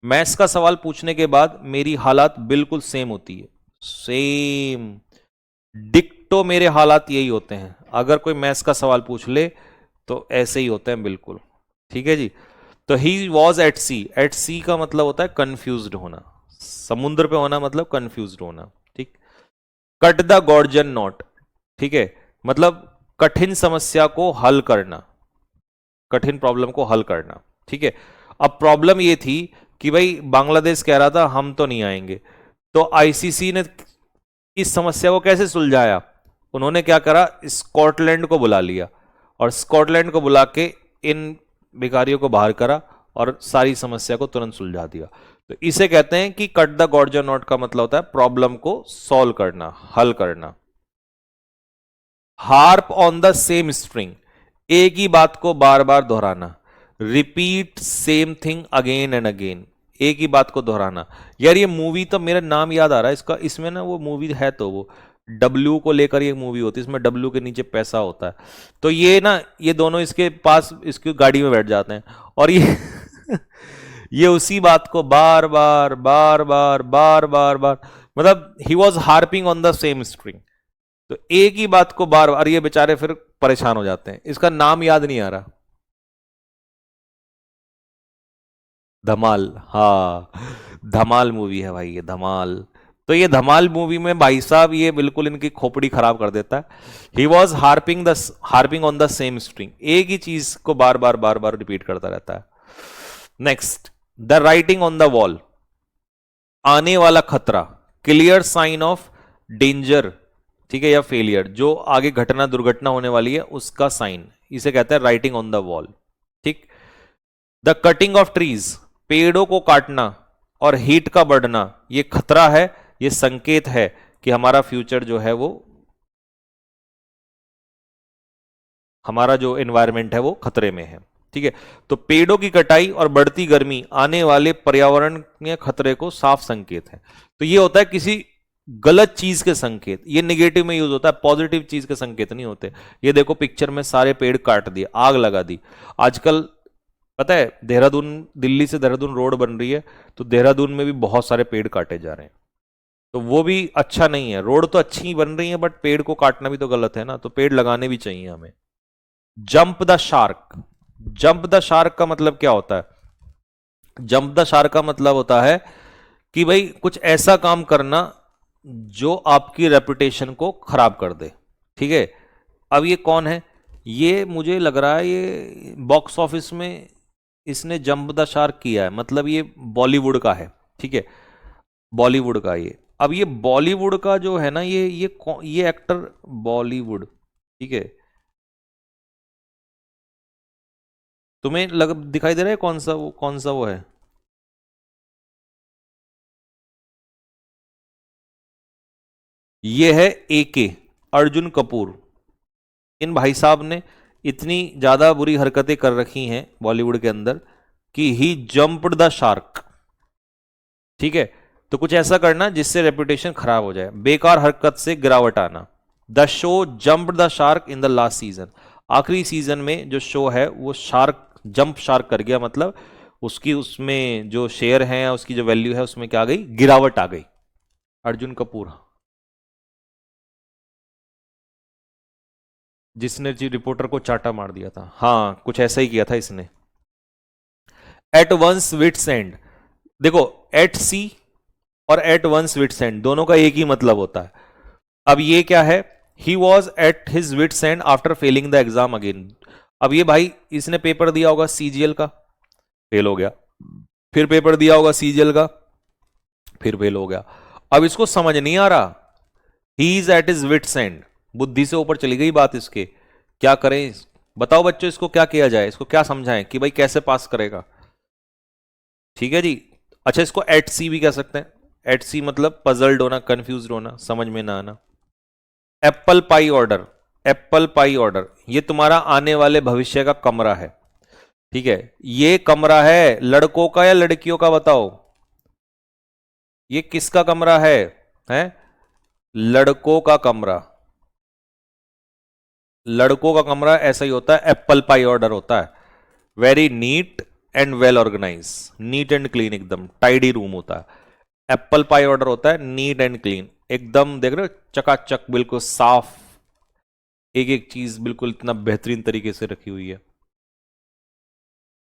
मैथ्स का सवाल पूछने के बाद मेरी हालात बिल्कुल सेम होती है, सेम डिक्टो मेरे हालात यही होते हैं। अगर कोई मैथ्स का सवाल पूछ ले तो ऐसे ही होते हैं बिल्कुल। ठीक है जी, तो he was at sea, at sea का मतलब होता है कंफ्यूज्ड होना, समुद्र पे होना मतलब कंफ्यूज्ड होना। ठीक, कट द गॉर्जन नॉट, ठीक है, मतलब कठिन समस्या को हल करना, कठिन प्रॉब्लम को हल करना। ठीक है, अब प्रॉब्लम ये थी कि भाई बांग्लादेश कह रहा था हम तो नहीं आएंगे, तो आईसीसी ने इस समस्या को कैसे सुलझाया, उन्होंने क्या करा, स्कॉटलैंड को बुला लिया, और स्कॉटलैंड को बुला के इन भिखारियों को बाहर करा और सारी समस्या को तुरंत सुलझा दिया। तो इसे कहते हैं कि कट द गॉर्जन नॉट का मतलब होता है प्रॉब्लम को सॉल्व करना, हल करना। Harp on the same string, एक ही बात को बार बार दोहराना, repeat same thing again and again, एक ही बात को दोहराना। यार ये मूवी तो मेरा नाम याद आ रहा है इसका, इसमें ना वो मूवी है, तो वो डब्ल्यू को लेकर ये मूवी होती है, इसमें डब्ल्यू के नीचे पैसा होता है। तो ये ना, ये दोनों इसके पास इसकी गाड़ी में बैठ जाते हैं और ये ये उसी बात को बार बार बार बार बार बार बार, मतलब he was harping on the same string. तो एक ही बात को बार बार, ये बेचारे फिर परेशान हो जाते हैं। इसका नाम याद नहीं आ रहा, धमाल, हाँ धमाल मूवी है भाई ये, धमाल। तो ये धमाल मूवी में भाई साहब ये बिल्कुल इनकी खोपड़ी खराब कर देता है। He was harping on the same string, एक ही चीज को बार बार बार बार रिपीट करता रहता है। Next, the writing on the wall, आने वाला खतरा, क्लियर साइन ऑफ डेंजर, ठीक है, या फेलियर, जो आगे घटना दुर्घटना होने वाली है उसका साइन, इसे कहते हैं राइटिंग ऑन द वॉल। ठीक, द कटिंग ऑफ ट्रीज, पेड़ों को काटना और हीट का बढ़ना, ये खतरा है, ये संकेत है कि हमारा फ्यूचर जो है वो, हमारा जो एनवायरमेंट है वो खतरे में है। ठीक है, तो पेड़ों की कटाई और बढ़ती गर्मी आने वाले पर्यावरण के खतरे को साफ संकेत है। तो ये होता है किसी गलत चीज के संकेत, ये नेगेटिव में यूज होता है, पॉजिटिव चीज के संकेत नहीं होते। ये देखो पिक्चर में सारे पेड़ काट दिए, आग लगा दी। आजकल पता है देहरादून, दिल्ली से देहरादून रोड बन रही है, तो देहरादून में भी बहुत सारे पेड़ काटे जा रहे हैं, तो वो भी अच्छा नहीं है। रोड तो अच्छी बन रही है बट पेड़ को काटना भी तो गलत है ना, तो पेड़ लगाने भी चाहिए हमें। Jump the shark. Jump the shark का मतलब क्या होता है? जंप द शार्क का मतलब होता है कि भाई कुछ ऐसा काम करना जो आपकी रेपुटेशन को खराब कर दे। ठीक है, अब ये कौन है? ये मुझे लग रहा है ये बॉक्स ऑफिस में इसने जंप द शार्क किया है, मतलब ये बॉलीवुड का है। ठीक है, बॉलीवुड का ये। अब ये बॉलीवुड का जो है ना, ये एक्टर बॉलीवुड। ठीक है, तुम्हें लग दिखाई दे रहा है कौन सा वो है? ये है एके, अर्जुन कपूर। इन भाई साहब ने इतनी ज्यादा बुरी हरकतें कर रखी हैं बॉलीवुड के अंदर कि ही जंप्ड द शार्क। ठीक है, तो कुछ ऐसा करना जिससे रेपुटेशन खराब हो जाए, बेकार हरकत से गिरावट आना। The show jumped the shark in the last season. आखिरी सीजन में जो शो है वो शार्क जंप शार्क कर गया, मतलब उसकी उसमें जो शेयर है, उसकी जो वैल्यू है उसमें क्या आ गई? गिरावट आ गई। अर्जुन कपूर, जिसने जी रिपोर्टर को चाटा मार दिया था, हाँ कुछ ऐसा ही किया था इसने। At one's wits end. देखो, एट सी और एट वंस विट्स एंड दोनों का एक ही मतलब होता है। अब ये क्या है? He was at his wits end after failing the exam again. अब ये भाई इसने पेपर दिया होगा सीजीएल का, फेल हो गया। फिर पेपर दिया होगा सीजीएल का, फिर फेल हो गया। अब इसको समझ नहीं आ रहा, he is at his wits end. बुद्धि से ऊपर चली गई बात इसके। क्या करें? बताओ बच्चों, इसको क्या किया जाए? इसको क्या समझाएं कि भाई कैसे पास करेगा? ठीक है जी। अच्छा, इसको एट सी भी कह सकते हैं। एट सी मतलब पजल्ड होना, कंफ्यूज होना, समझ में ना आना। Apple pie order. Apple pie order, ये तुम्हारा आने वाले भविष्य का कमरा है। ठीक है, ये कमरा है लड़कों का या लड़कियों का? बताओ, ये किसका कमरा है? हैं? लड़कों का कमरा। लड़कों का कमरा ऐसा ही होता है, एप्पल पाई ऑर्डर होता है। Very neat and well organise, neat and clean, एकदम टाइडी रूम होता है। एप्पल पाई ऑर्डर होता है नीट एंड क्लीन, एकदम देख रहे हो, चकाचक, बिल्कुल साफ, एक एक चीज बिल्कुल इतना बेहतरीन तरीके से रखी हुई है।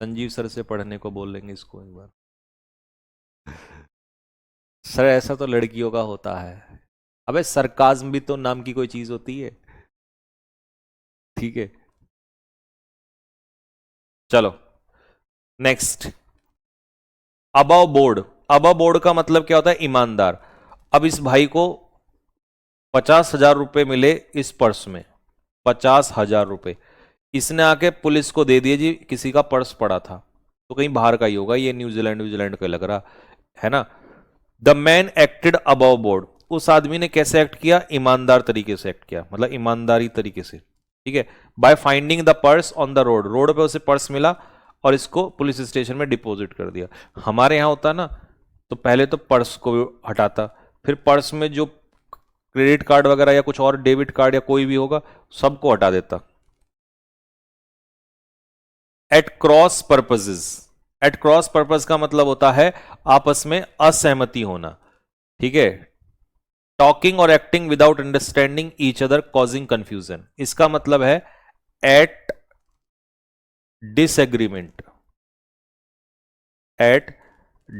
संजीव सर से पढ़ने को बोल लेंगे इसको एक बार। सर ऐसा तो लड़कियों का होता है। अबे सरकाज्म भी तो नाम की कोई चीज होती है। ठीक है, चलो next. Above board. Above board का मतलब क्या होता है? ईमानदार। अब इस भाई को 50,000 रुपए मिले इस पर्स में, 50,000 रुपए। इसने आके पुलिस को दे दिए, जी किसी का पर्स पड़ा था, तो कहीं बाहर का ही होगा, ये न्यूजीलैंड न्यूजीलैंड का लग रहा है ना। The man acted above board. उस आदमी ने कैसे एक्ट किया? ईमानदार तरीके से एक्ट किया, मतलब ईमानदारी तरीके से। ठीक है, by finding the purse on the road. Road पे उसे पर्स मिला और इसको पुलिस स्टेशन में डिपॉजिट कर दिया। हमारे यहां होता ना, तो पहले तो पर्स को हटाता, फिर पर्स में जो क्रेडिट कार्ड वगैरह या कुछ और डेबिट कार्ड या कोई भी होगा सबको हटा देता। At cross purposes. At cross purpose का मतलब होता है आपस में असहमति होना। ठीक है, टॉकिंग और acting without understanding each other causing confusion. इसका मतलब है एट डिसएग्रीमेंट। एट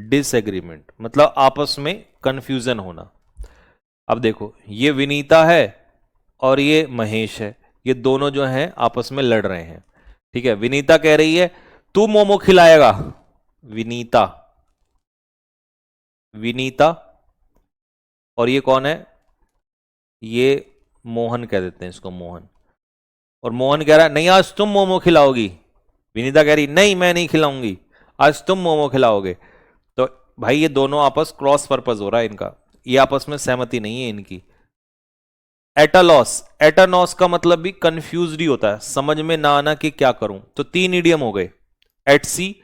डिसएग्रीमेंट मतलब आपस में कंफ्यूजन होना। अब देखो, ये विनीता है और ये महेश है, ये दोनों जो हैं आपस में लड़ रहे हैं। ठीक है, विनीता कह रही है तू मोमो खिलाएगा। विनीता, विनीता। और ये कौन है? ये मोहन कह देते हैं इसको, मोहन। और मोहन कह रहा है नहीं, आज तुम मोमो खिलाओगी। विनीता कह रही नहीं, मैं नहीं खिलाऊंगी, आज तुम मोमो खिलाओगे। तो भाई ये दोनों आपस क्रॉस पर्पस हो रहा है इनका, ये आपस में सहमति नहीं है इनकी। एटालॉस। एटानॉस का मतलब भी कंफ्यूज ही होता है, समझ में ना आना कि क्या करूं। तो तीन इडियम हो गए, एट सी,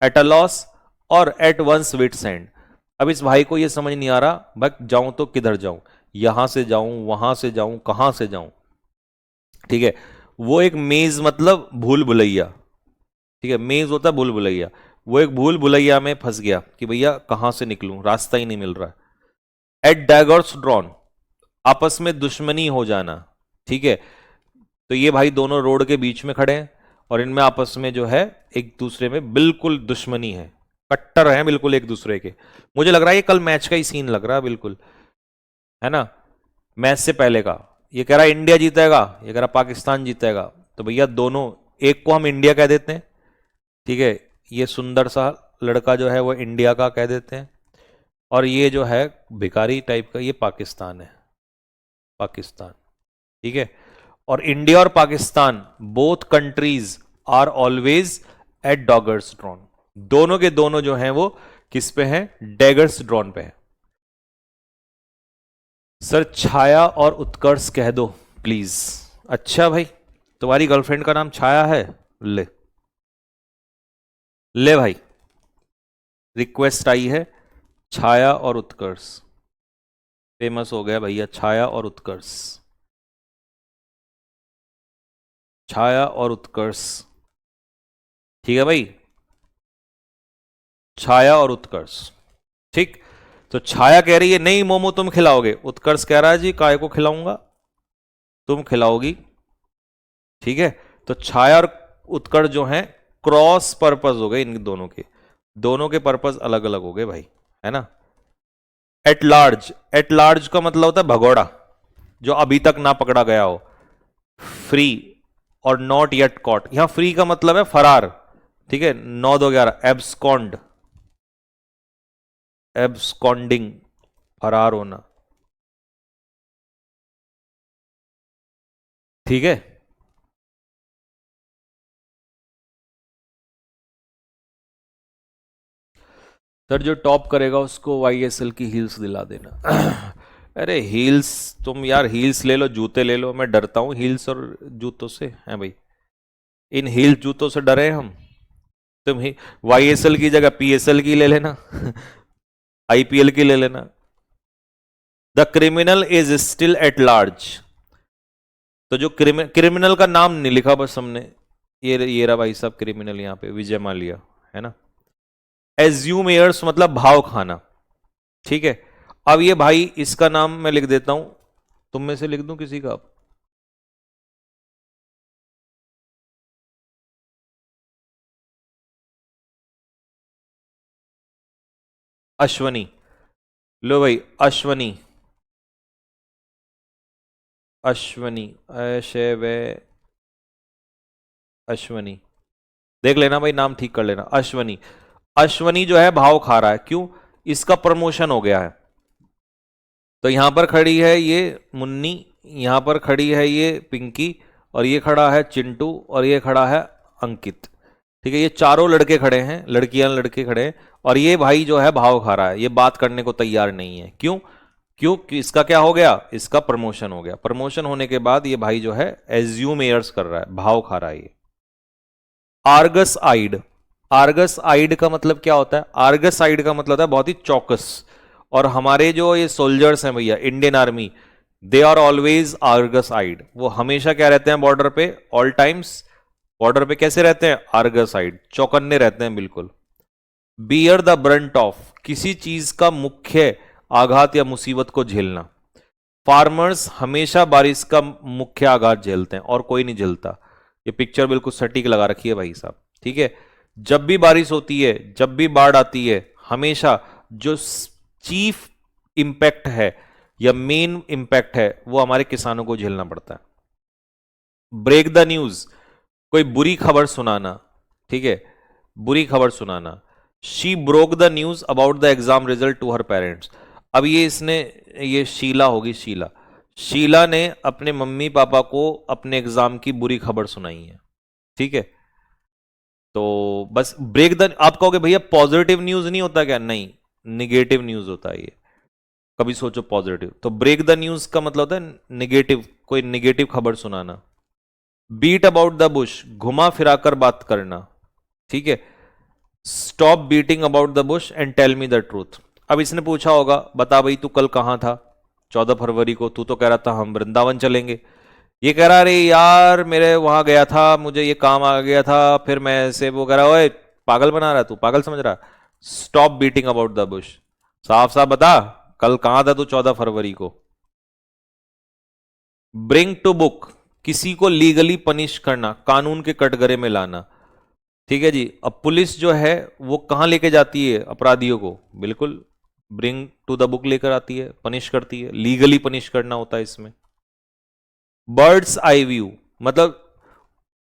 एटालॉस और एट वंस विट्स एंड। अब इस भाई को ये समझ नहीं आ रहा भाई जाऊं तो किधर जाऊं, यहां से जाऊं, वहां से जाऊं, कहां से जाऊं। ठीक है, वो एक मेज मतलब भूल भुलैया। ठीक है, मेज होता है भूल भुलैया। वो एक भूल भुलैया में फंस गया कि भैया कहां से निकलूं, रास्ता ही नहीं मिल रहा है। एट डैगर्स ड्रॉन, आपस में दुश्मनी हो जाना। ठीक है, तो ये भाई दोनों रोड के बीच में खड़े हैं और इनमें आपस में जो है एक दूसरे में बिल्कुल दुश्मनी है, कट्टर है बिल्कुल एक दूसरे के। मुझे लग रहा है ये कल मैच का ही सीन लग रहा है बिल्कुल, है ना, मैच से पहले का। ये कह रहा है इंडिया जीतेगा, ये कह रहा पाकिस्तान जीतेगा। तो भैया दोनों, एक को हम इंडिया कह देते हैं, ठीक है, ये सुंदर सा लड़का जो है वो इंडिया का कह देते हैं, और ये जो है भिखारी टाइप का ये पाकिस्तान है, पाकिस्तान, ठीक है। और इंडिया और Pakistan both countries are always at daggers drawn, दोनों के दोनों जो हैं वो किस पे हैं, डैगर्स ड्रॉन पे हैं। सर छाया और उत्कर्ष कह दो प्लीज। अच्छा भाई, तुम्हारी गर्लफ्रेंड का नाम छाया है, ले ले भाई, रिक्वेस्ट आई है, छाया और उत्कर्ष, फेमस हो गया भैया, छाया और उत्कर्ष, छाया और उत्कर्ष, ठीक है भाई, छाया और उत्कर्ष, ठीक। तो छाया कह रही है नहीं मोमो तुम खिलाओगे, उत्कर्ष कह रहा है जी काय को खिलाऊंगा, तुम खिलाओगी, ठीक है। तो छाया और उत्कर्ष जो हैं क्रॉस पर्पस हो गए इन दोनों के, दोनों के पर्पस अलग अलग हो गए भाई, है ना। एट लार्ज, एट लार्ज का मतलब होता है भगोड़ा, जो अभी तक ना पकड़ा गया हो। फ्री और नॉट येट कॉट, यहां फ्री का मतलब है फरार, ठीक है, 9-2-11 एब्सकॉन्ड, एब्सकॉन्डिंग, फरार होना, ठीक है। सर जो टॉप करेगा उसको YSL की हील्स दिला देना। अरे हील्स, तुम यार हील्स ले लो, जूते ले लो, मैं डरता हूँ हील्स और जूतों से, हैं भाई, इन हील जूतों से डरे हम। तुम ही YSL की जगह PSL की ले लेना, IPL की ले लेना। The criminal is still at large, तो जो क्रिमिनल का नाम नहीं लिखा बस हमने, ये रहा भाई साहब क्रिमिनल यहाँ पे, विजय माल्या, है ना। एज्यूम एयर्स मतलब भाव खाना, ठीक है। अब ये भाई इसका नाम मैं लिख देता हूं, तुम में से लिख दूं किसी का, अश्वनी, लो भाई अश्वनी, अश्वनी, ऐशे वे, अश्वनी, देख लेना भाई नाम ठीक कर लेना, अश्वनी। अश्वनी जो है भाव खा रहा है, क्यों, इसका प्रमोशन हो गया है। तो यहां पर खड़ी है ये मुन्नी, यहां पर खड़ी है ये पिंकी, और ये खड़ा है चिंटू, और ये खड़ा है अंकित, ठीक है। ये चारों लड़के खड़े हैं, लड़कियां लड़के खड़े हैं, और ये भाई जो है भाव खा रहा है, ये बात करने को तैयार नहीं है, क्यों, क्योंकि इसका क्या हो गया, इसका प्रमोशन हो गया। प्रमोशन होने के बाद ये भाई जो है एज्यूम एयर्स कर रहा है, भाव खा रहा है ये। आर्गस आइड, आर्गस आइड का मतलब क्या होता है, आर्गस आइड का मतलब होता है बहुत ही चौकस। और हमारे जो ये सोल्जर्स हैं भैया, Indian army, they are always Argus eyed, वो हमेशा क्या रहते हैं बॉर्डर पे, ऑल टाइम्स बॉर्डर पे कैसे रहते हैं, आर्गस आइड, चौकन्ने रहते हैं बिल्कुल। बियर द ब्रंट ऑफ, किसी चीज का मुख्य आघात या मुसीबत को झेलना। फार्मर्स हमेशा बारिश का मुख्य आघात झेलते हैं और कोई नहीं झेलता। ये पिक्चर बिल्कुल सटीक लगा रखी है भाई साहब, ठीक है। जब भी बारिश होती है, जब भी बाढ़ आती है, हमेशा जो चीफ इंपैक्ट है या मेन इंपैक्ट है वो हमारे किसानों को झेलना पड़ता है। ब्रेक द न्यूज, कोई बुरी खबर सुनाना, ठीक है, बुरी खबर सुनाना। She broke the news about the exam result to her parents. अब ये इसने, ये शीला होगी, शीला, शीला ने अपने मम्मी पापा को अपने एग्जाम की बुरी खबर सुनाई है, ठीक है। तो बस ब्रेक द, आप कहोगे भैया पॉजिटिव न्यूज नहीं होता क्या, नहीं, निगेटिव न्यूज होता है ये, कभी सोचो पॉजिटिव। तो ब्रेक द न्यूज का मतलब होता है निगेटिव, कोई निगेटिव खबर सुनाना। बीट अबाउट द बुश, घुमा फिराकर बात करना, ठीक है। Stop beating about the bush and tell me the truth. अब इसने पूछा होगा बता भाई तू कल कहां था 14 फरवरी को, तू तो कह रहा था हम वृंदावन चलेंगे। ये कह रहा अरे यार मेरे वहां गया था, मुझे ये काम आ गया था, फिर मैं ऐसे, वो कह रहा ओए पागल बना रहा, तू पागल समझ रहा। Stop beating about the Bush, साफ साफ बता कल कहां था तू 14 फरवरी को। ब्रिंग टू बुक, किसी को लीगली पनिश करना, कानून के कटघरे में लाना। ठीक है जी। अब पुलिस जो है वो कहां लेके जाती है अपराधियों को? बिल्कुल ब्रिंग टू द बुक लेकर आती है, पनिश करती है, लीगली पनिश करना होता है इसमें। बर्ड्स आई व्यू मतलब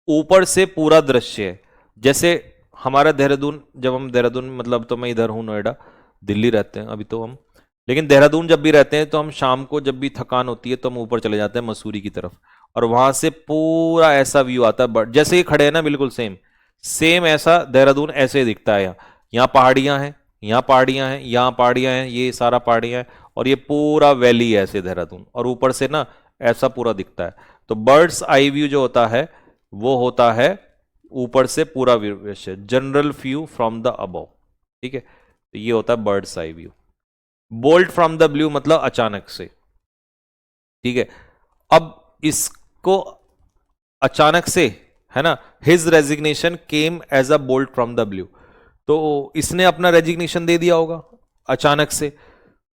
ऊपर से पूरा दृश्य है। जैसे हमारा देहरादून, जब हम देहरादून, मतलब तो मैं इधर हूं नोएडा, दिल्ली रहते हैं अभी तो हम, लेकिन देहरादून जब भी रहते हैं तो हम शाम को जब भी थकान होती है तो हम ऊपर चले जाते हैं मसूरी की तरफ, और वहां से पूरा ऐसा व्यू आता है। बट जैसे ये खड़े हैं ना, बिल्कुल सेम सेम ऐसा देहरादून ऐसे दिखता है। यहाँ पहाड़ियां हैं, यहाँ पहाड़ियां हैं, यहाँ पहाड़ियां हैं, ये सारा पहाड़ियां हैं, और ये पूरा वैली है ऐसे देहरादून, और ऊपर से ना ऐसा पूरा दिखता है। तो बर्ड्स आई व्यू जो होता है वो होता है ऊपर से पूरा view, general view from the above. ठीक है, तो ये होता है birds eye view. Bolt from the blue मतलब अचानक से। ठीक है, अब इसको अचानक से है ना, his resignation came as a bolt from the blue, तो इसने अपना रेजिग्नेशन दे दिया होगा अचानक से।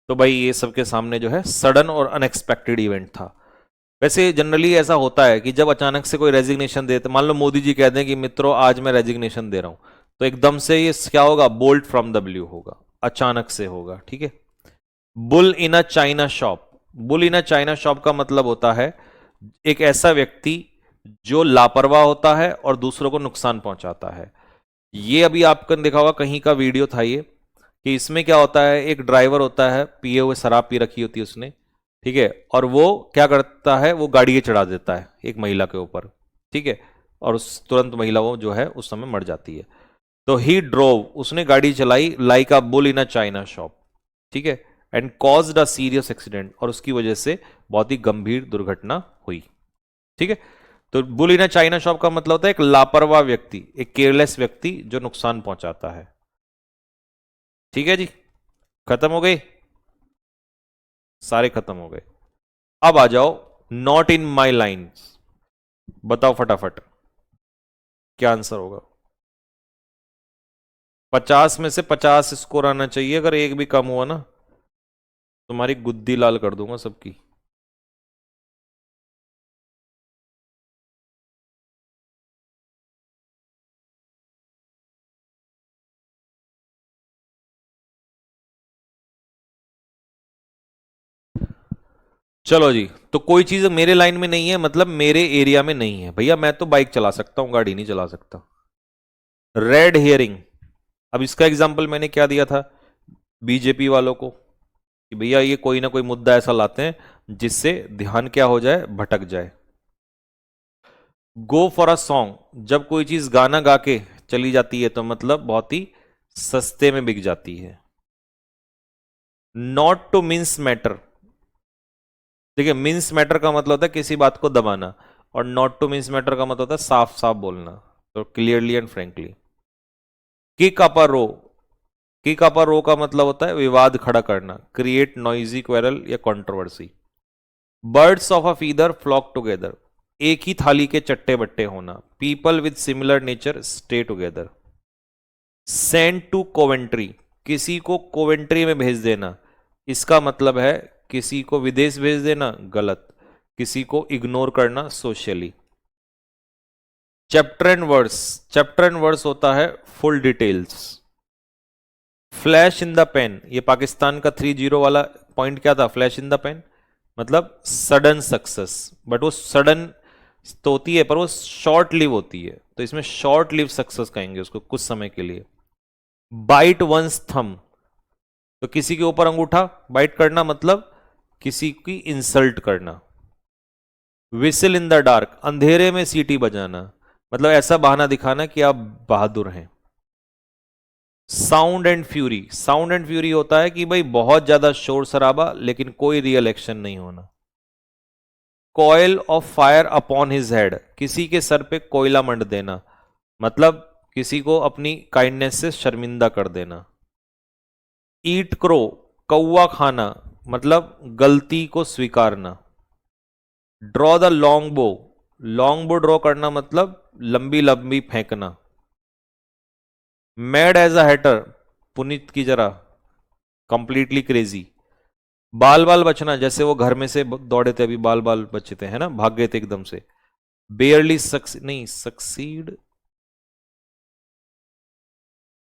तो भाई ये सबके सामने जो है सडन और अनएक्सपेक्टेड इवेंट था। वैसे जनरली ऐसा होता है कि जब अचानक से कोई रेजिग्नेशन देते, मान लो मोदी जी कहते हैं कि मित्रों आज मैं रेजिग्नेशन दे रहा हूं, तो एकदम से ये क्या होगा? बोल्ट फ्रॉम द ब्लू होगा, अचानक से होगा। ठीक है। Bull in a china shop, bull in a china shop का मतलब होता है एक ऐसा व्यक्ति जो लापरवाह होता है और दूसरों को नुकसान पहुंचाता है। ये अभी आपने देखा होगा, कहीं का वीडियो था ये, कि इसमें क्या होता है, एक ड्राइवर होता है, पिए हुए शराब पी रखी होती है उसने, ठीक है, और वो क्या करता है, वो गाड़ी चढ़ा देता है एक महिला के ऊपर। ठीक है, और उस तुरंत महिला वो जो है उस समय मर जाती है। तो ही ड्रोव, उसने गाड़ी चलाई like a bull in a china shop. ठीक है, and caused a serious accident, और उसकी वजह से बहुत ही गंभीर दुर्घटना हुई। ठीक है, तो bull in a china shop का मतलब होता है एक लापरवाह व्यक्ति, एक केयरलेस व्यक्ति जो नुकसान पहुंचाता है। ठीक है जी, खत्म हो गए, सारे खत्म हो गए। अब आ जाओ नॉट इन माई लाइन, बताओ फटाफट क्या आंसर होगा। 50 में से 50 स्कोर आना चाहिए, अगर एक भी कम हुआ ना तुम्हारी गुद्दी लाल कर दूंगा सबकी। चलो जी, तो कोई चीज मेरे लाइन में नहीं है मतलब मेरे एरिया में नहीं है। भैया मैं तो बाइक चला सकता हूं, गाड़ी नहीं चला सकता। रेड हियरिंग, अब इसका एग्जाम्पल मैंने क्या दिया था बीजेपी वालों को, कि भैया ये कोई ना कोई मुद्दा ऐसा लाते हैं जिससे ध्यान क्या हो जाए, भटक जाए। गो फॉर अ सॉन्ग, जब कोई चीज गाना गा के चली जाती है तो मतलब बहुत ही सस्ते में बिक जाती है। नॉट टू मिन्स मैटर, देखिए मिन्स मैटर का मतलब होता है किसी बात को दबाना, और नॉट टू मिन्स मैटर का मतलब होता है साफ साफ बोलना, तो clearly and frankly. Kick up a row, kick up a row का मतलब होता है विवाद खड़ा करना, क्रिएट नॉइजी क्वेरल या controversy. Birds of a feather flock together, एक ही थाली के चट्टे बट्टे होना, people with similar nature stay together. Send to Coventry, किसी को कोवेंट्री में भेज देना, इसका मतलब है किसी को विदेश भेज देना, गलत, किसी को इग्नोर करना socially. Chapter and verse, chapter and verse होता है full details. Flash in the pan, ये पाकिस्तान का 3-0 वाला पॉइंट क्या था, फ्लैश इन द पेन मतलब सडन सक्सेस, बट वो सडन तो होती है पर वो शॉर्ट लिव होती है, तो इसमें शॉर्ट लिव सक्सेस कहेंगे उसको, कुछ समय के लिए। बाइट वंस थम, तो किसी के ऊपर अंगूठा बाइट करना मतलब किसी की इंसल्ट करना। विसिल इन द डार्क, अंधेरे में सीटी बजाना, मतलब ऐसा बहाना दिखाना कि आप बहादुर हैं। Sound and fury, sound and fury होता है कि भाई बहुत ज्यादा शोर शराबा लेकिन कोई रियल एक्शन नहीं होना। Coil of fire upon his head, किसी के सर पे कोयला मंड देना, मतलब किसी को अपनी काइंडनेस से शर्मिंदा कर देना। ईट क्रो, कौवा खाना, मतलब गलती को स्वीकारना। Draw the long bow, long bow draw करना मतलब लंबी लंबी फेंकना। Mad as a hatter, Puneet की जरा, कंप्लीटली क्रेजी। बाल बाल बचना, जैसे वो घर में से दौड़े थे अभी बाल बाल बचे थे, है ना, भाग गए थे एकदम से, बेयरली नहीं सक्सीड,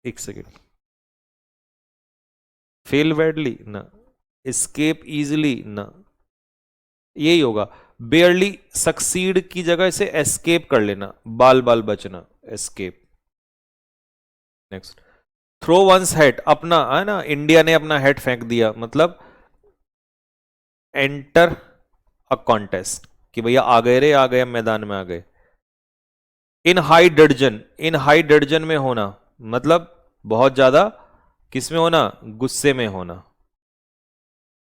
एक सेकेंड, फेल बैडली ना, एस्केप इजिली ना, यही होगा। बेयरली सक्सीड की जगह इसे एस्केप कर लेना, बाल बाल बचना, escape. Next, throw one's head, अपना है ना, इंडिया ने अपना हेड फेंक दिया, मतलब एंटर अ कॉन्टेस्ट, कि भैया आ गए रे, आ गए, मैदान में आ गए। इन हाई डर्जन, इन हाई डर्जन में होना, मतलब बहुत ज्यादा किसमें होना, गुस्से में होना।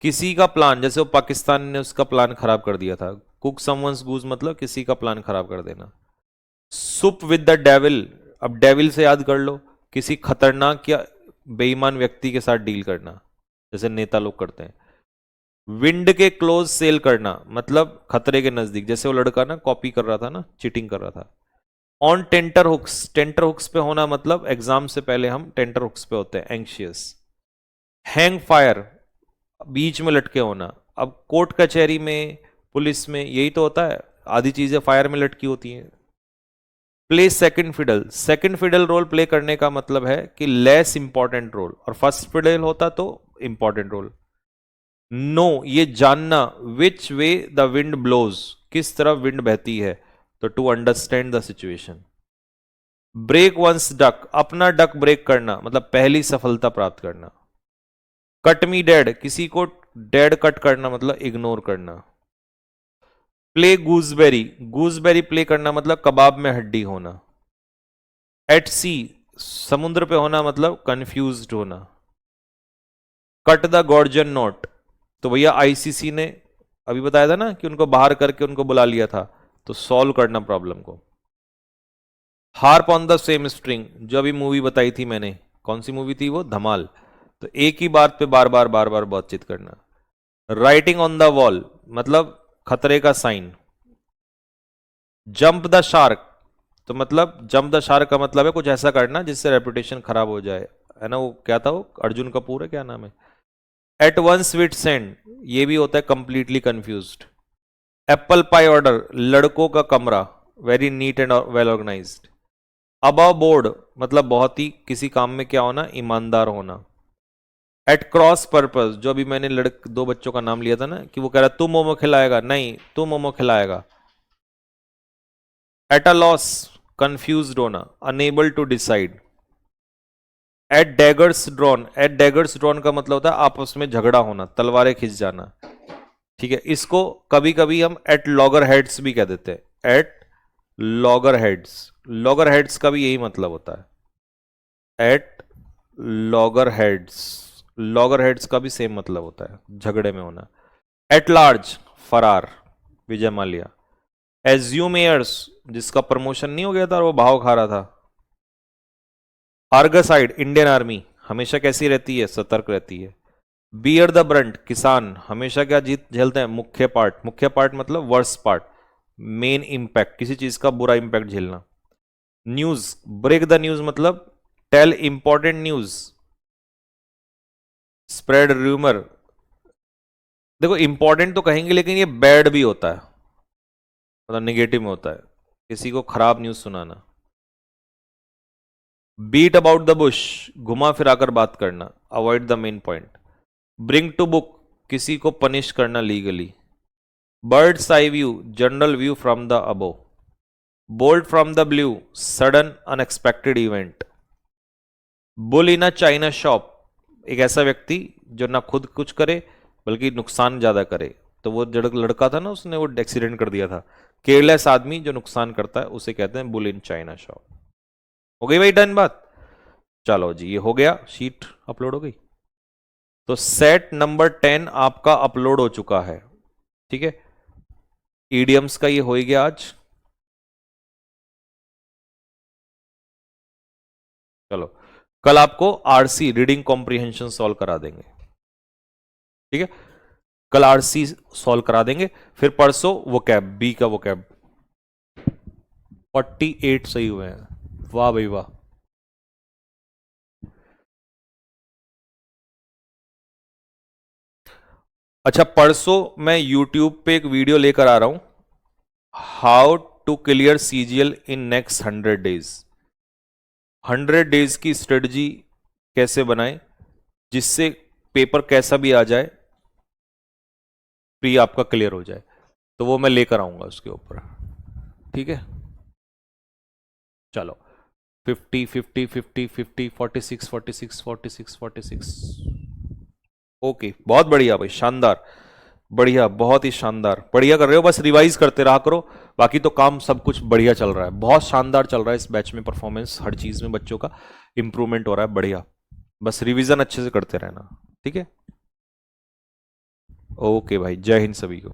किसी का प्लान, जैसे वो पाकिस्तान ने उसका प्लान खराब कर दिया था, कुक समवंस गूज, मतलब किसी का प्लान खराब कर देना। सुप विद द डेविल, अब डेविल से याद कर लो, किसी खतरनाक या बेईमान व्यक्ति के साथ डील करना, जैसे नेता लोग करते हैं। विंड के क्लोज सेल करना, मतलब खतरे के नजदीक, जैसे वो लड़का ना कॉपी कर रहा था ना, चीटिंग कर रहा था। On tenterhooks, tenterhooks पे होना, मतलब एग्जाम से पहले हम टेंटर हुक्स पे होते हैं, एंग्शियस। हैंग फायर, बीच में लटके होना, अब कोर्ट कचहरी में, पुलिस में यही तो होता है, आधी चीजें फायर में लटकी होती हैं। Play second fiddle, second fiddle role play करने का मतलब है कि लेस इंपॉर्टेंट रोल, और फर्स्ट फिडल होता तो इंपॉर्टेंट रोल। नो, ये जानना, which way the wind blows, किस तरफ विंड बहती है, तो to understand the situation. Break one's duck, अपना डक ब्रेक करना, मतलब पहली सफलता प्राप्त करना। कट मी डेड, किसी को डेड कट करना, मतलब इग्नोर करना। प्ले गूजबेरी, गूजबेरी प्ले करना, मतलब कबाब में हड्डी होना। एट सी, समुद्र पे होना, मतलब कंफ्यूज्ड होना। कट द गॉर्जन नोट, तो भैया आईसीसी ने अभी बताया था ना कि उनको बाहर करके उनको बुला लिया था, तो सॉल्व करना प्रॉब्लम को। Harp on the same string, जो अभी मूवी बताई थी मैंने, कौन सी मूवी थी वो, धमाल, तो एक ही बात पे बार बार बार बार बातचीत करना। राइटिंग ऑन द वॉल, मतलब खतरे का साइन। जंप द शार्क, तो मतलब जंप द शार्क का मतलब है कुछ ऐसा करना जिससे रेपुटेशन खराब हो जाए, है ना, वो क्या था, वो अर्जुन कपूर है, क्या नाम है। एट वन स्वीट सेंड, ये भी होता है completely confused. Apple pie order, लड़कों का कमरा, very neat and well organised. Above board, मतलब बहुत ही किसी काम में क्या होना, ईमानदार होना। एट क्रॉस पर्पस, जो अभी मैंने दो बच्चों का नाम लिया था ना, कि वो कह रहा तू मोमो खिलाएगा, नहीं तू मोमो खिलाएगा। एट अ लॉस, कंफ्यूज्ड होना, unable to decide. At daggers drawn, at daggers drawn का मतलब होता है आपस में झगड़ा होना, तलवारें खिंच जाना, ठीक है। इसको कभी कभी हम एट लॉगर हेड्स भी कह देते हैं, at loggerheads, loggerheads का भी यही मतलब होता है, at loggerheads, loggerheads का भी सेम मतलब होता है, झगड़े में होना। एट लार्ज, फरार, विजय माल्या। एज्यूमेयर्स, जिसका प्रमोशन नहीं हो गया था और वो भाव खा रहा था। आर्गसाइड, इंडियन आर्मी, हमेशा कैसी रहती है, सतर्क रहती है। बियर द ब्रंट, किसान, हमेशा क्या जीत झेलते हैं, मुख्य पार्ट, मुख्य पार्ट मतलब वर्स्ट पार्ट, मेन इंपैक्ट, किसी चीज का बुरा इंपैक्ट झेलना। न्यूज, ब्रेक द न्यूज, मतलब tell important news. Spread rumour, देखो इंपॉर्टेंट तो कहेंगे लेकिन ये बैड भी होता है, मतलब निगेटिव में होता है, किसी को खराब न्यूज सुनाना। बीट अबाउट द बुश, घुमा फिराकर बात करना, avoid the main point. Bring to book, किसी को पनिश करना legally. Bird's eye view, general view from the above. Bolt from the blue, sudden unexpected event. Bull in a china shop, एक ऐसा व्यक्ति जो ना खुद कुछ करे बल्कि नुकसान ज्यादा करे, तो वो लड़का था ना, उसने वो एक्सीडेंट कर दिया था, केयरलेस आदमी जो नुकसान करता है उसे कहते हैं बुल इन चाइना शॉप। हो गई भाई डन बात, चलो जी ये हो गया, शीट अपलोड हो गई। तो सेट नंबर 10 आपका अपलोड हो चुका है, ठीक है। ईडियम्स का ये हो ही गया आज। चलो कल आपको आरसी, रीडिंग कॉम्प्रिहेंशन सॉल्व करा देंगे, ठीक है, कल आरसी सॉल्व करा देंगे। फिर परसों वो कैब, बी का वो कैब। 48 सही हुए हैं, वाह भाई वाह। अच्छा परसों मैं यूट्यूब पे एक वीडियो लेकर आ रहा हूं, how to clear CGL in next 100 days। 100 days की स्ट्रेटजी कैसे बनाएं जिससे पेपर कैसा भी आ जाए प्री आपका क्लियर हो जाए, तो वो मैं लेकर आऊंगा उसके ऊपर। ठीक है, चलो 50 50 50 50 46 46 46 46। ओके, बहुत बढ़िया भाई, शानदार, बढ़िया, बहुत ही शानदार, बढ़िया कर रहे हो। बस रिवाइज करते रहा करो, बाकी तो काम सब कुछ बढ़िया चल रहा है, बहुत शानदार चल रहा है इस बैच में। परफॉर्मेंस हर चीज में बच्चों का इंप्रूवमेंट हो रहा है, बढ़िया। बस रिवीजन अच्छे से करते रहना, ठीक है। ओके भाई, जय हिंद सभी को।